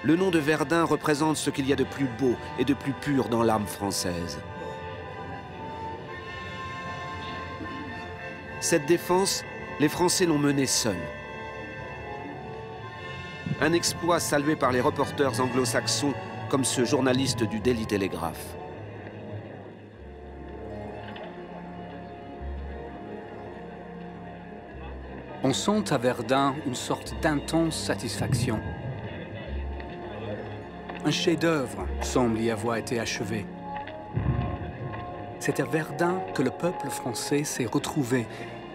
le nom de Verdun représente ce qu'il y a de plus beau et de plus pur dans l'âme française. Cette défense, les Français l'ont menée seuls. Un exploit salué par les reporters anglo-saxons comme ce journaliste du Daily Telegraph. On sent à Verdun une sorte d'intense satisfaction. Un chef-d'œuvre semble y avoir été achevé. C'est à Verdun que le peuple français s'est retrouvé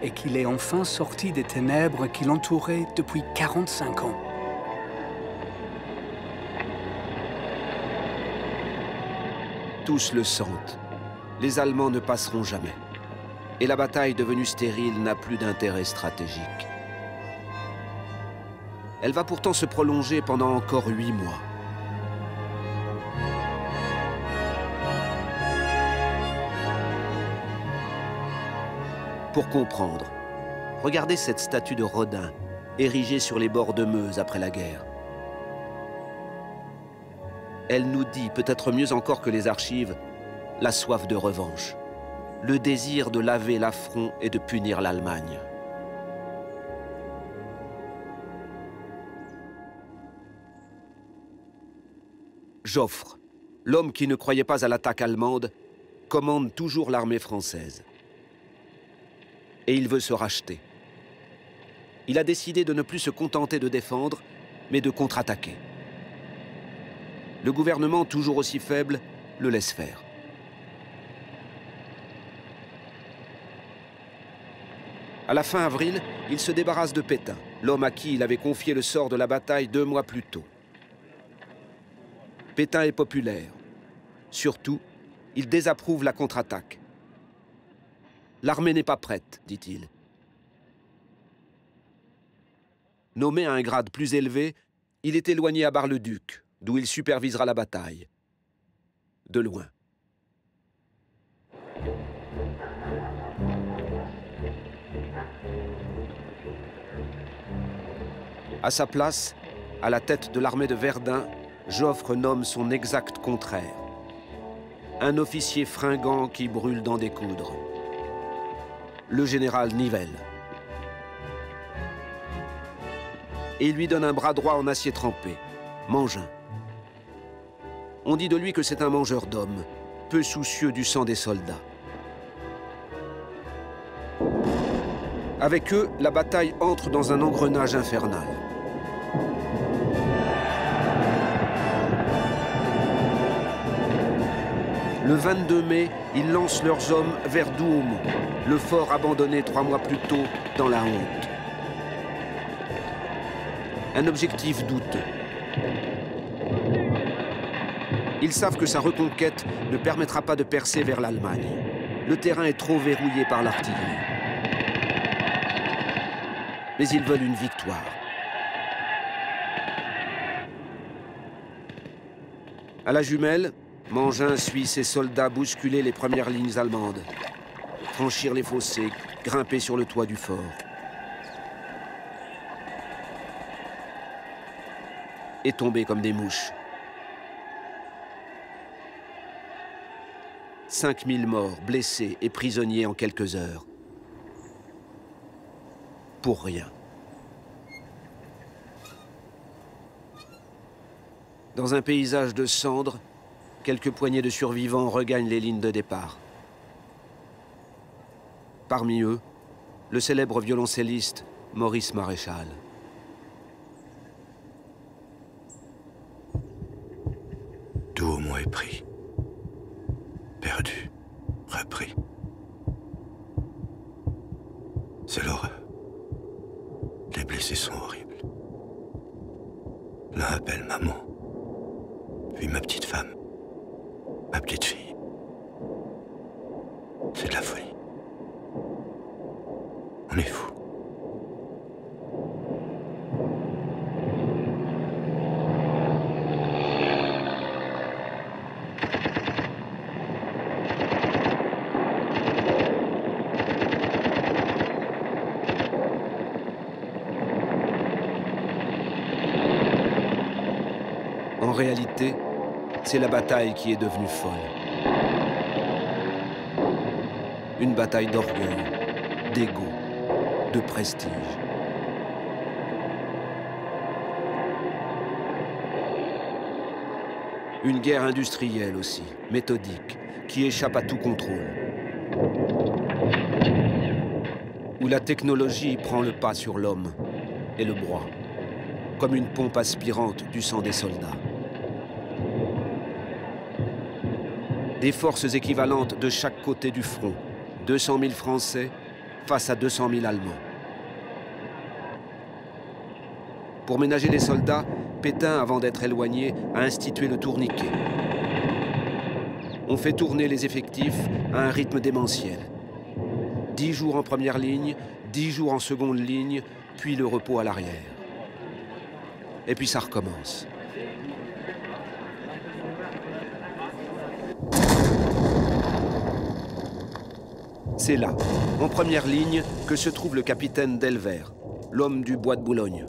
et qu'il est enfin sorti des ténèbres qui l'entouraient depuis 45 ans. Tous le sentent. Les Allemands ne passeront jamais. Et la bataille devenue stérile n'a plus d'intérêt stratégique. Elle va pourtant se prolonger pendant encore 8 mois. Pour comprendre, regardez cette statue de Rodin, érigée sur les bords de Meuse après la guerre. Elle nous dit, peut-être mieux encore que les archives, la soif de revanche, le désir de laver l'affront et de punir l'Allemagne. Joffre, l'homme qui ne croyait pas à l'attaque allemande, commande toujours l'armée française. Et il veut se racheter. Il a décidé de ne plus se contenter de défendre, mais de contre-attaquer. Le gouvernement, toujours aussi faible, le laisse faire. À la fin avril, il se débarrasse de Pétain, l'homme à qui il avait confié le sort de la bataille 2 mois plus tôt. Pétain est populaire. Surtout, il désapprouve la contre-attaque. L'armée n'est pas prête, dit-il. Nommé à un grade plus élevé, il est éloigné à Bar-le-Duc, d'où il supervisera la bataille. De loin. À sa place, à la tête de l'armée de Verdun, Joffre nomme son exact contraire. Un officier fringant qui brûle d'en découdre. Le général Nivelle. Et il lui donne un bras droit en acier trempé, Mangin. On dit de lui que c'est un mangeur d'hommes, peu soucieux du sang des soldats. Avec eux, la bataille entre dans un engrenage infernal. Le 22 mai, ils lancent leurs hommes vers Douaumont, le fort abandonné 3 mois plus tôt dans la honte. Un objectif douteux. Ils savent que sa reconquête ne permettra pas de percer vers l'Allemagne. Le terrain est trop verrouillé par l'artillerie. Mais ils veulent une victoire. À la Jumelle, Mangin suit ses soldats bousculer les premières lignes allemandes, franchir les fossés, grimper sur le toit du fort. Et tomber comme des mouches. 5000 morts, blessés et prisonniers en quelques heures. Pour rien. Dans un paysage de cendres, quelques poignées de survivants regagnent les lignes de départ. Parmi eux, le célèbre violoncelliste Maurice Maréchal. Douaumont est pris. Perdu. Repris. C'est l'horreur. Les blessés sont horribles. L'un appelle maman, puis ma petite femme, ma petite fille. C'est de la folie. On est fous. En réalité, c'est la bataille qui est devenue folle. Une bataille d'orgueil, d'ego, de prestige. Une guerre industrielle aussi, méthodique, qui échappe à tout contrôle. Où la technologie prend le pas sur l'homme et le broie, comme une pompe aspirante du sang des soldats. Des forces équivalentes de chaque côté du front, 200 000 Français face à 200 000 Allemands. Pour ménager les soldats, Pétain, avant d'être éloigné, a institué le tourniquet. On fait tourner les effectifs à un rythme démentiel. 10 jours en première ligne, 10 jours en seconde ligne, puis le repos à l'arrière. et puis ça recommence. C'est là, en première ligne, que se trouve le capitaine Delver, l'homme du bois de Boulogne.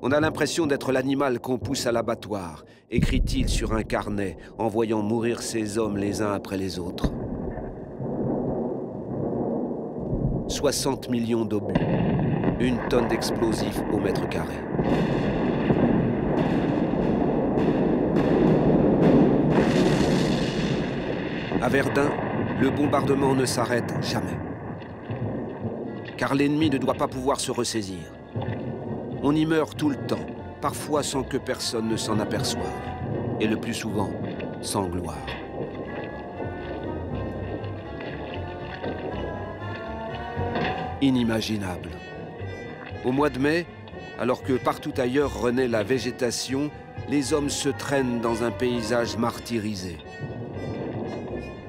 On a l'impression d'être l'animal qu'on pousse à l'abattoir, écrit-il sur un carnet, en voyant mourir ses hommes les uns après les autres. 60 millions d'obus, 1 tonne d'explosifs au mètre carré. À Verdun, le bombardement ne s'arrête jamais. Car l'ennemi ne doit pas pouvoir se ressaisir. On y meurt tout le temps, parfois sans que personne ne s'en aperçoive. Et le plus souvent, sans gloire. Inimaginable. Au mois de mai, alors que partout ailleurs renaît la végétation, les hommes se traînent dans un paysage martyrisé.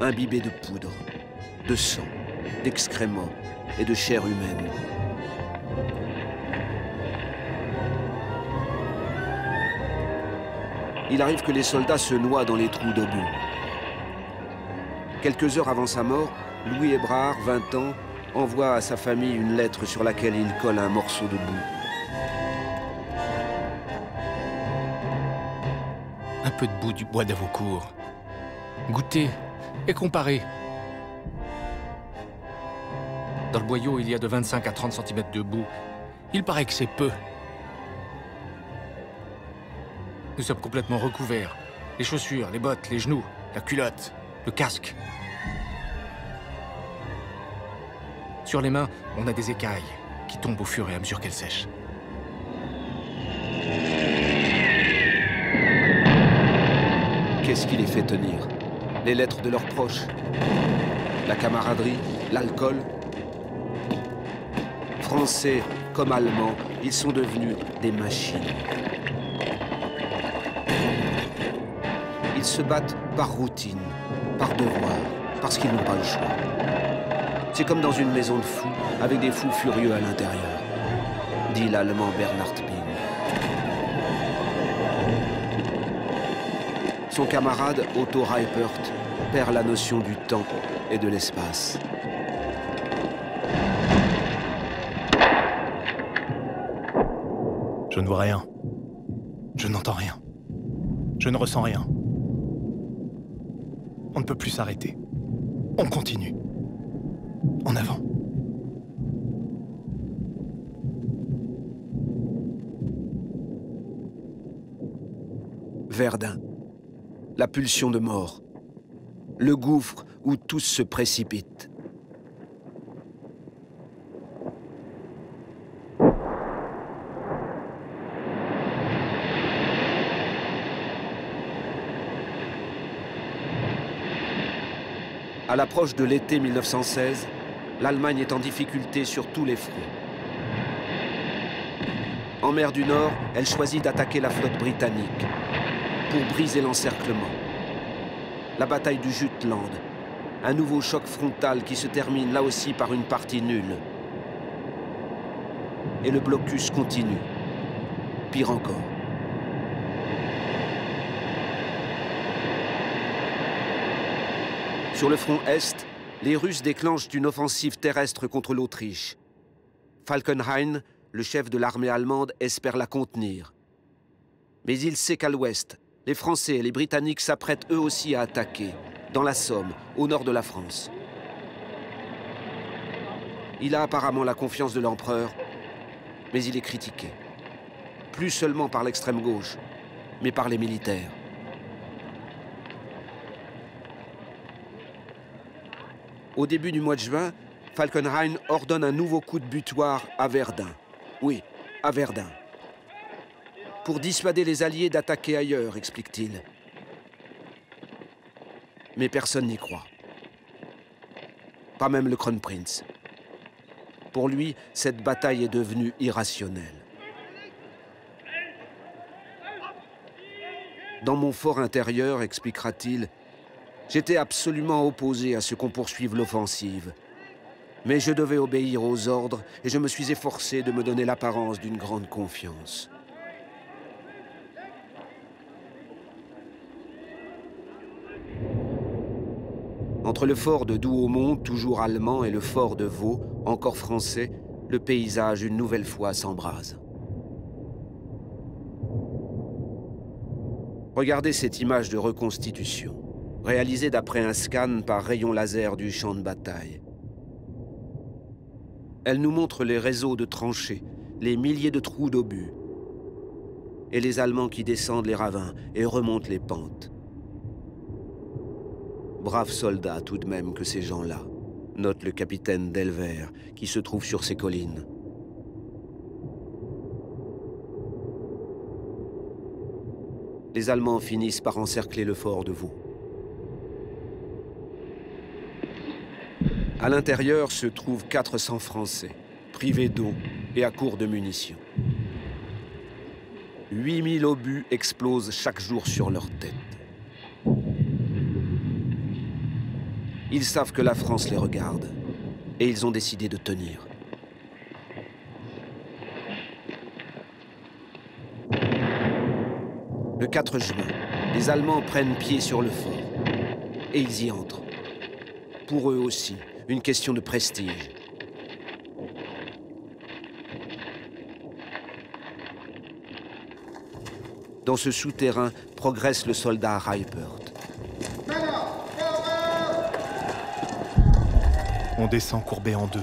Imbibés de poudre, de sang, d'excréments et de chair humaine. Il arrive que les soldats se noient dans les trous d'obus. Quelques heures avant sa mort, Louis Hébrard, 20 ans, envoie à sa famille une lettre sur laquelle il colle un morceau de boue. Un peu de boue du bois d'Avocourt. Goûtez et comparez. Dans le boyau, il y a de 25 à 30 cm de boue. Il paraît que c'est peu. Nous sommes complètement recouverts. Les chaussures, les bottes, les genoux, la culotte, le casque. Sur les mains, on a des écailles qui tombent au fur et à mesure qu'elles sèchent. Qu'est-ce qui les fait tenir? Les lettres de leurs proches? La camaraderie? L'alcool? Français comme Allemands, ils sont devenus des machines. Ils se battent par routine, par devoir, parce qu'ils n'ont pas le choix. C'est comme dans une maison de fous, avec des fous furieux à l'intérieur, dit l'Allemand Bernhard Ping. Son camarade, Otto Reipert, perd la notion du temps et de l'espace. Je ne vois rien. Je n'entends rien. Je ne ressens rien. On ne peut plus s'arrêter. On continue. En avant. Verdun. La pulsion de mort. Le gouffre où tous se précipitent. À l'approche de l'été 1916, l'Allemagne est en difficulté sur tous les fronts. En mer du Nord, elle choisit d'attaquer la flotte britannique pour briser l'encerclement. La bataille du Jutland, un nouveau choc frontal qui se termine là aussi par une partie nulle. Et le blocus continue. Pire encore. Sur le front Est, les Russes déclenchent une offensive terrestre contre l'Autriche. Falkenhayn, le chef de l'armée allemande, espère la contenir. Mais il sait qu'à l'ouest, les Français et les Britanniques s'apprêtent eux aussi à attaquer, dans la Somme, au nord de la France. Il a apparemment la confiance de l'empereur, mais il est critiqué. Plus seulement par l'extrême gauche, mais par les militaires. Au début du mois de juin, Falkenhayn ordonne un nouveau coup de butoir à Verdun. Oui, à Verdun. Pour dissuader les Alliés d'attaquer ailleurs, explique-t-il. Mais personne n'y croit. Pas même le Kronprinz. Pour lui, cette bataille est devenue irrationnelle. Dans mon fort intérieur, expliquera-t-il, j'étais absolument opposé à ce qu'on poursuive l'offensive. Mais je devais obéir aux ordres et je me suis efforcé de me donner l'apparence d'une grande confiance. Entre le fort de Douaumont, toujours allemand, et le fort de Vaux, encore français, le paysage une nouvelle fois s'embrase. Regardez cette image de reconstitution, réalisée d'après un scan par rayon laser du champ de bataille. Elle nous montre les réseaux de tranchées, les milliers de trous d'obus, et les Allemands qui descendent les ravins et remontent les pentes. Braves soldats tout de même que ces gens-là, note le capitaine Delvert, qui se trouve sur ces collines. Les Allemands finissent par encercler le fort de Vaux. À l'intérieur se trouvent 400 Français, privés d'eau et à court de munitions. 8000 obus explosent chaque jour sur leur tête. Ils savent que la France les regarde, et ils ont décidé de tenir. Le 4 juin, les Allemands prennent pied sur le fort, et ils y entrent. Pour eux aussi, une question de prestige. Dans ce souterrain progresse le soldat Reipert. On descend courbé en deux.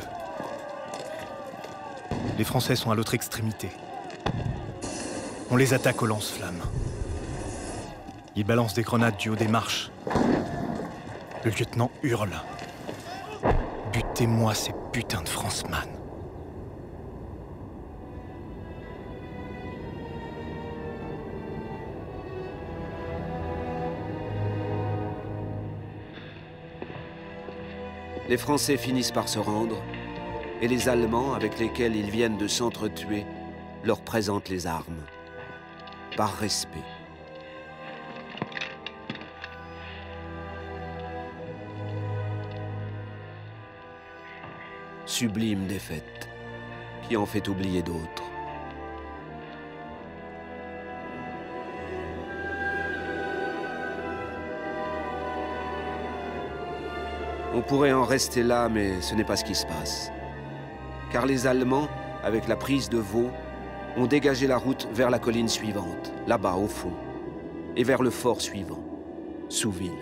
Les Français sont à l'autre extrémité. On les attaque au lance-flammes. Ils balancent des grenades du haut des marches. Le lieutenant hurle. « Butez-moi ces putains de Franceman !» Les Français finissent par se rendre, et les Allemands, avec lesquels ils viennent de s'entretuer, leur présentent les armes, par respect. Sublime défaite, qui en fait oublier d'autres. On pourrait en rester là, mais ce n'est pas ce qui se passe. Car les Allemands, avec la prise de Vaux, ont dégagé la route vers la colline suivante, là-bas au fond, et vers le fort suivant, Souville.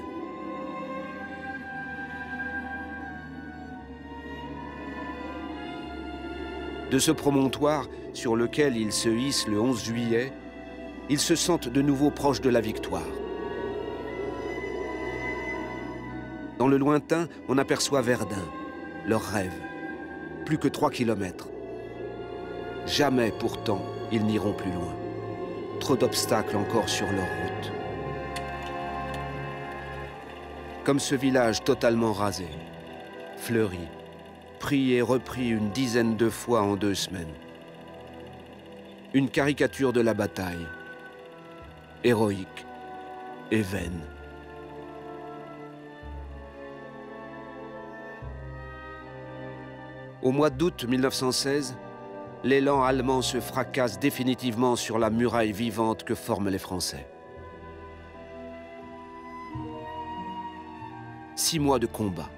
De ce promontoire, sur lequel ils se hissent le 11 juillet, ils se sentent de nouveau proches de la victoire. Dans le lointain, on aperçoit Verdun, leur rêve. Plus que 3 kilomètres. Jamais, pourtant, ils n'iront plus loin. Trop d'obstacles encore sur leur route. Comme ce village totalement rasé, fleuri, pris et repris une dizaine de fois en 2 semaines. Une caricature de la bataille, héroïque et vaine. Au mois d'août 1916, l'élan allemand se fracasse définitivement sur la muraille vivante que forment les Français. 6 mois de combat,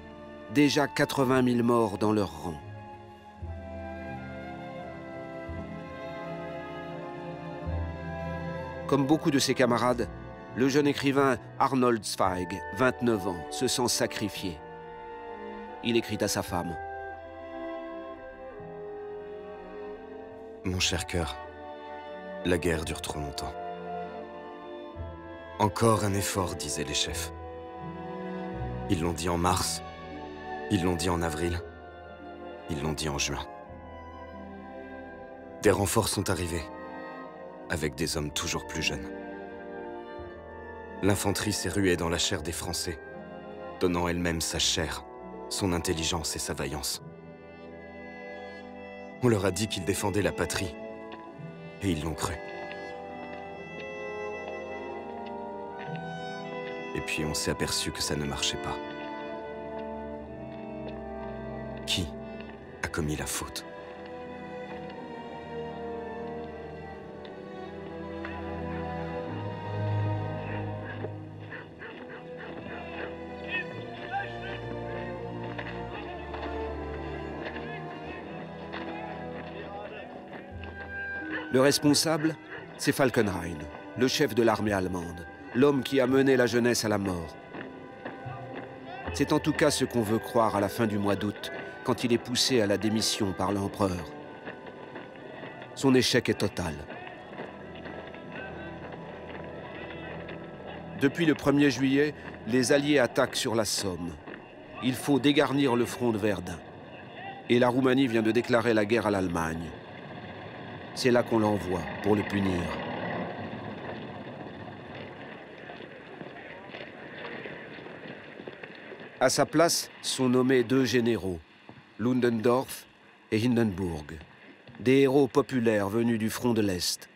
déjà 80 000 morts dans leurs rangs. Comme beaucoup de ses camarades, le jeune écrivain Arnold Zweig, 29 ans, se sent sacrifié. Il écrit à sa femme. Mon cher cœur, la guerre dure trop longtemps. Encore un effort, disaient les chefs. Ils l'ont dit en mars, ils l'ont dit en avril, ils l'ont dit en juin. Des renforts sont arrivés, avec des hommes toujours plus jeunes. L'infanterie s'est ruée dans la chair des Français, donnant elle-même sa chair, son intelligence et sa vaillance. On leur a dit qu'ils défendaient la patrie, et ils l'ont cru. Et puis on s'est aperçu que ça ne marchait pas. Qui commis la faute. Le responsable, c'est Falkenhayn, le chef de l'armée allemande, l'homme qui a mené la jeunesse à la mort. C'est en tout cas ce qu'on veut croire à la fin du mois d'août, quand il est poussé à la démission par l'empereur. Son échec est total. Depuis le 1er juillet, les Alliés attaquent sur la Somme. Il faut dégarnir le front de Verdun. Et la Roumanie vient de déclarer la guerre à l'Allemagne. C'est là qu'on l'envoie pour le punir. À sa place sont nommés 2 généraux, Ludendorff et Hindenburg, des héros populaires venus du front de l'Est.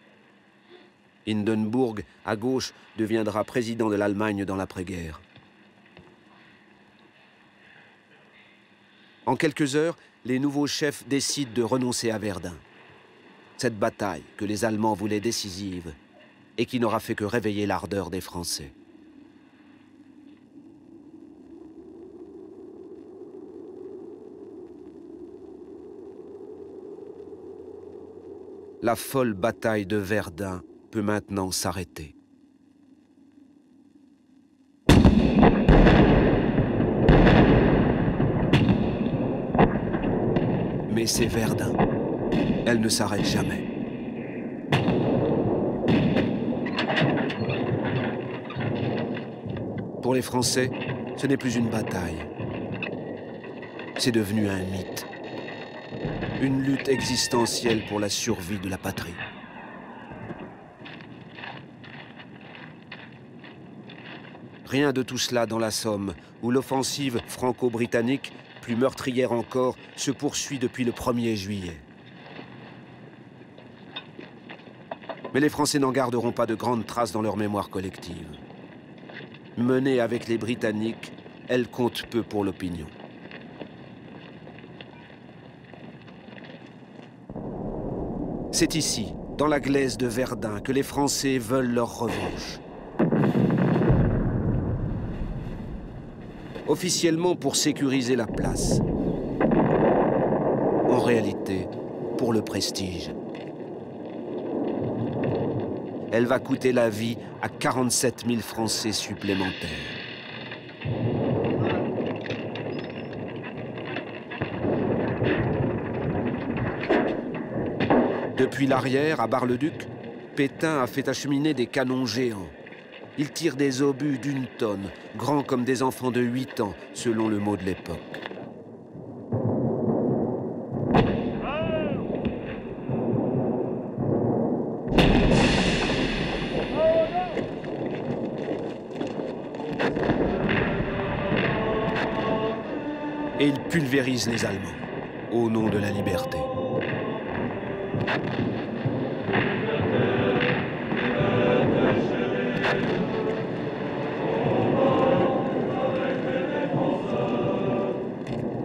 Hindenburg, à gauche, deviendra président de l'Allemagne dans l'après-guerre. En quelques heures, les nouveaux chefs décident de renoncer à Verdun. Cette bataille que les Allemands voulaient décisive et qui n'aura fait que réveiller l'ardeur des Français. La folle bataille de Verdun peut maintenant s'arrêter. Mais c'est Verdun. Elle ne s'arrête jamais. Pour les Français, ce n'est plus une bataille. C'est devenu un mythe. Une lutte existentielle pour la survie de la patrie. Rien de tout cela dans la Somme, où l'offensive franco-britannique, plus meurtrière encore, se poursuit depuis le 1er juillet. Mais les Français n'en garderont pas de grandes traces dans leur mémoire collective. Menée avec les Britanniques, elle compte peu pour l'opinion. C'est ici, dans la glaise de Verdun, que les Français veulent leur revanche. Officiellement pour sécuriser la place. En réalité, pour le prestige. Elle va coûter la vie à 47 000 Français supplémentaires. Depuis l'arrière, à Bar-le-Duc, Pétain a fait acheminer des canons géants. Il tire des obus d'1 tonne, grands comme des enfants de 8 ans, selon le mot de l'époque. Et il pulvérise les Allemands, au nom de la liberté.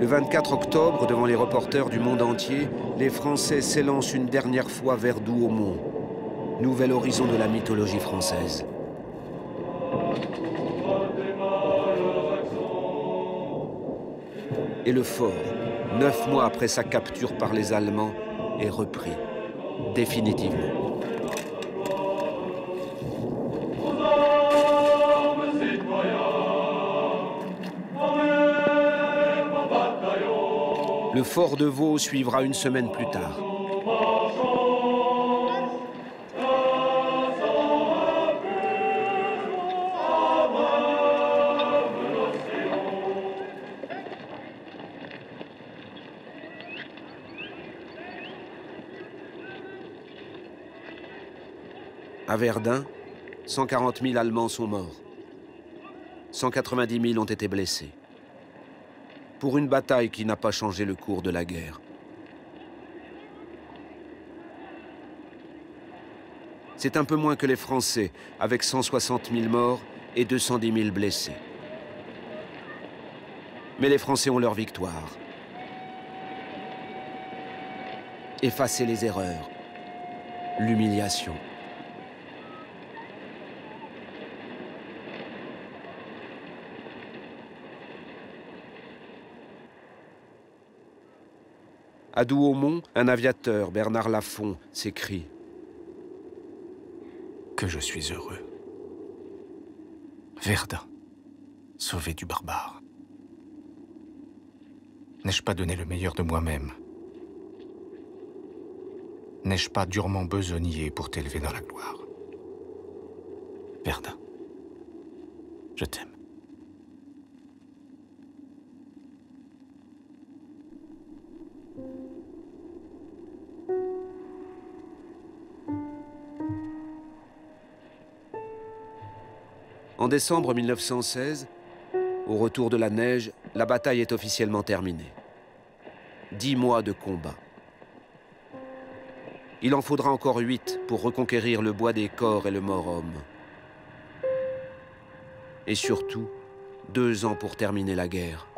Le 24 octobre, devant les reporters du monde entier, les Français s'élancent une dernière fois vers Douaumont, nouvel horizon de la mythologie française. Et le fort, 9 mois après sa capture par les Allemands, est repris, définitivement. Le fort de Vaux suivra une semaine plus tard. À Verdun, 140 000 Allemands sont morts. 190 000 ont été blessés. Pour une bataille qui n'a pas changé le cours de la guerre. C'est un peu moins que les Français, avec 160 000 morts et 210 000 blessés. Mais les Français ont leur victoire. effacer les erreurs, l'humiliation. À Douaumont, un aviateur, Bernard Lafont, s'écrie « Que je suis heureux. Verdun, sauvé du barbare. N'ai-je pas donné le meilleur de moi-même? N'ai-je pas durement besogné pour t'élever dans la gloire? Verdun, je t'aime. » En décembre 1916, au retour de la neige, la bataille est officiellement terminée. 10 mois de combat. Il en faudra encore 8 pour reconquérir le bois des Corps et le Mort-Homme. Et surtout, 2 ans pour terminer la guerre.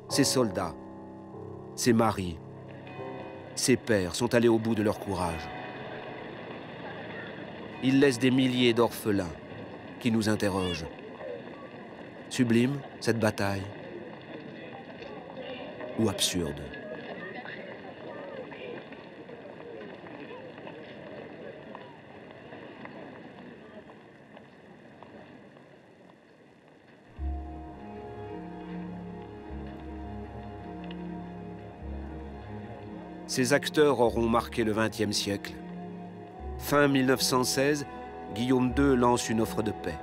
Ces soldats, ces maris, ces pères sont allés au bout de leur courage. Ils laissent des milliers d'orphelins qui nous interrogent. Sublime, cette bataille? Ou absurde? Ces acteurs auront marqué le XXe siècle. Fin 1916, Guillaume II lance une offre de paix.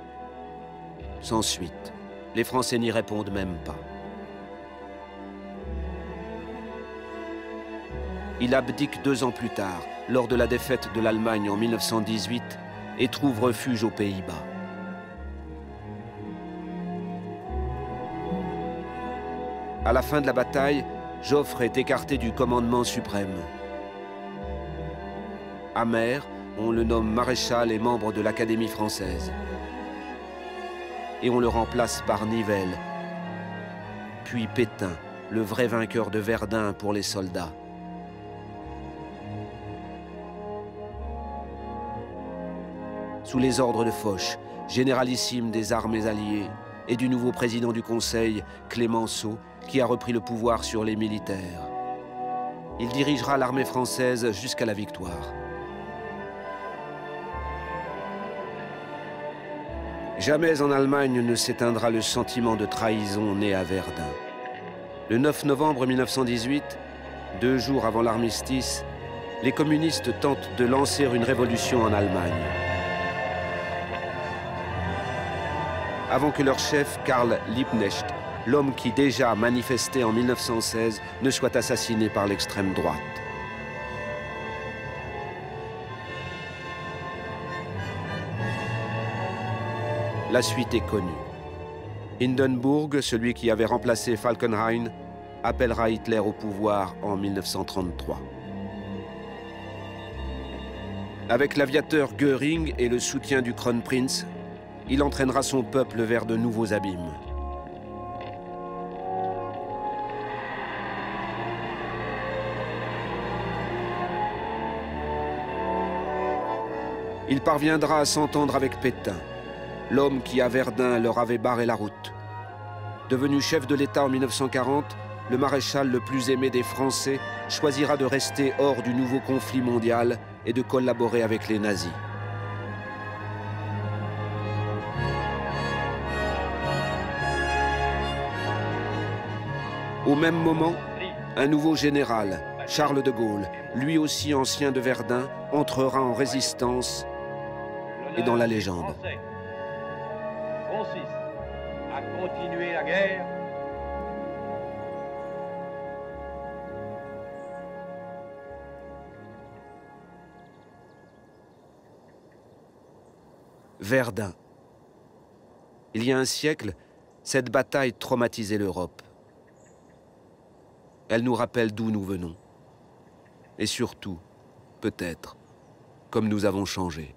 Sans suite, les Français n'y répondent même pas. Il abdique 2 ans plus tard, lors de la défaite de l'Allemagne en 1918, et trouve refuge aux Pays-Bas. À la fin de la bataille, Joffre est écarté du commandement suprême. Amer, on le nomme maréchal et membre de l'Académie française. Et on le remplace par Nivelle, puis Pétain, le vrai vainqueur de Verdun pour les soldats. Sous les ordres de Foch, généralissime des armées alliées, et du nouveau président du Conseil, Clémenceau, qui a repris le pouvoir sur les militaires. Il dirigera l'armée française jusqu'à la victoire. Jamais en Allemagne ne s'éteindra le sentiment de trahison né à Verdun. Le 9 novembre 1918, 2 jours avant l'armistice, les communistes tentent de lancer une révolution en Allemagne. Avant que leur chef, Karl Liebknecht, l'homme qui déjà manifestait en 1916, ne soit assassiné par l'extrême droite. La suite est connue. Hindenburg, celui qui avait remplacé Falkenhayn, appellera Hitler au pouvoir en 1933. Avec l'aviateur Göring et le soutien du Kronprinz, il entraînera son peuple vers de nouveaux abîmes. Il parviendra à s'entendre avec Pétain, l'homme qui à Verdun leur avait barré la route. Devenu chef de l'État en 1940, le maréchal le plus aimé des Français choisira de rester hors du nouveau conflit mondial et de collaborer avec les nazis. Au même moment, un nouveau général, Charles de Gaulle, lui aussi ancien de Verdun, entrera en résistance et dans la légende. Consiste à continuer la guerre Verdun. Il y a un siècle, cette bataille traumatisait l'Europe. Elle nous rappelle d'où nous venons. Et surtout, peut-être, comme nous avons changé.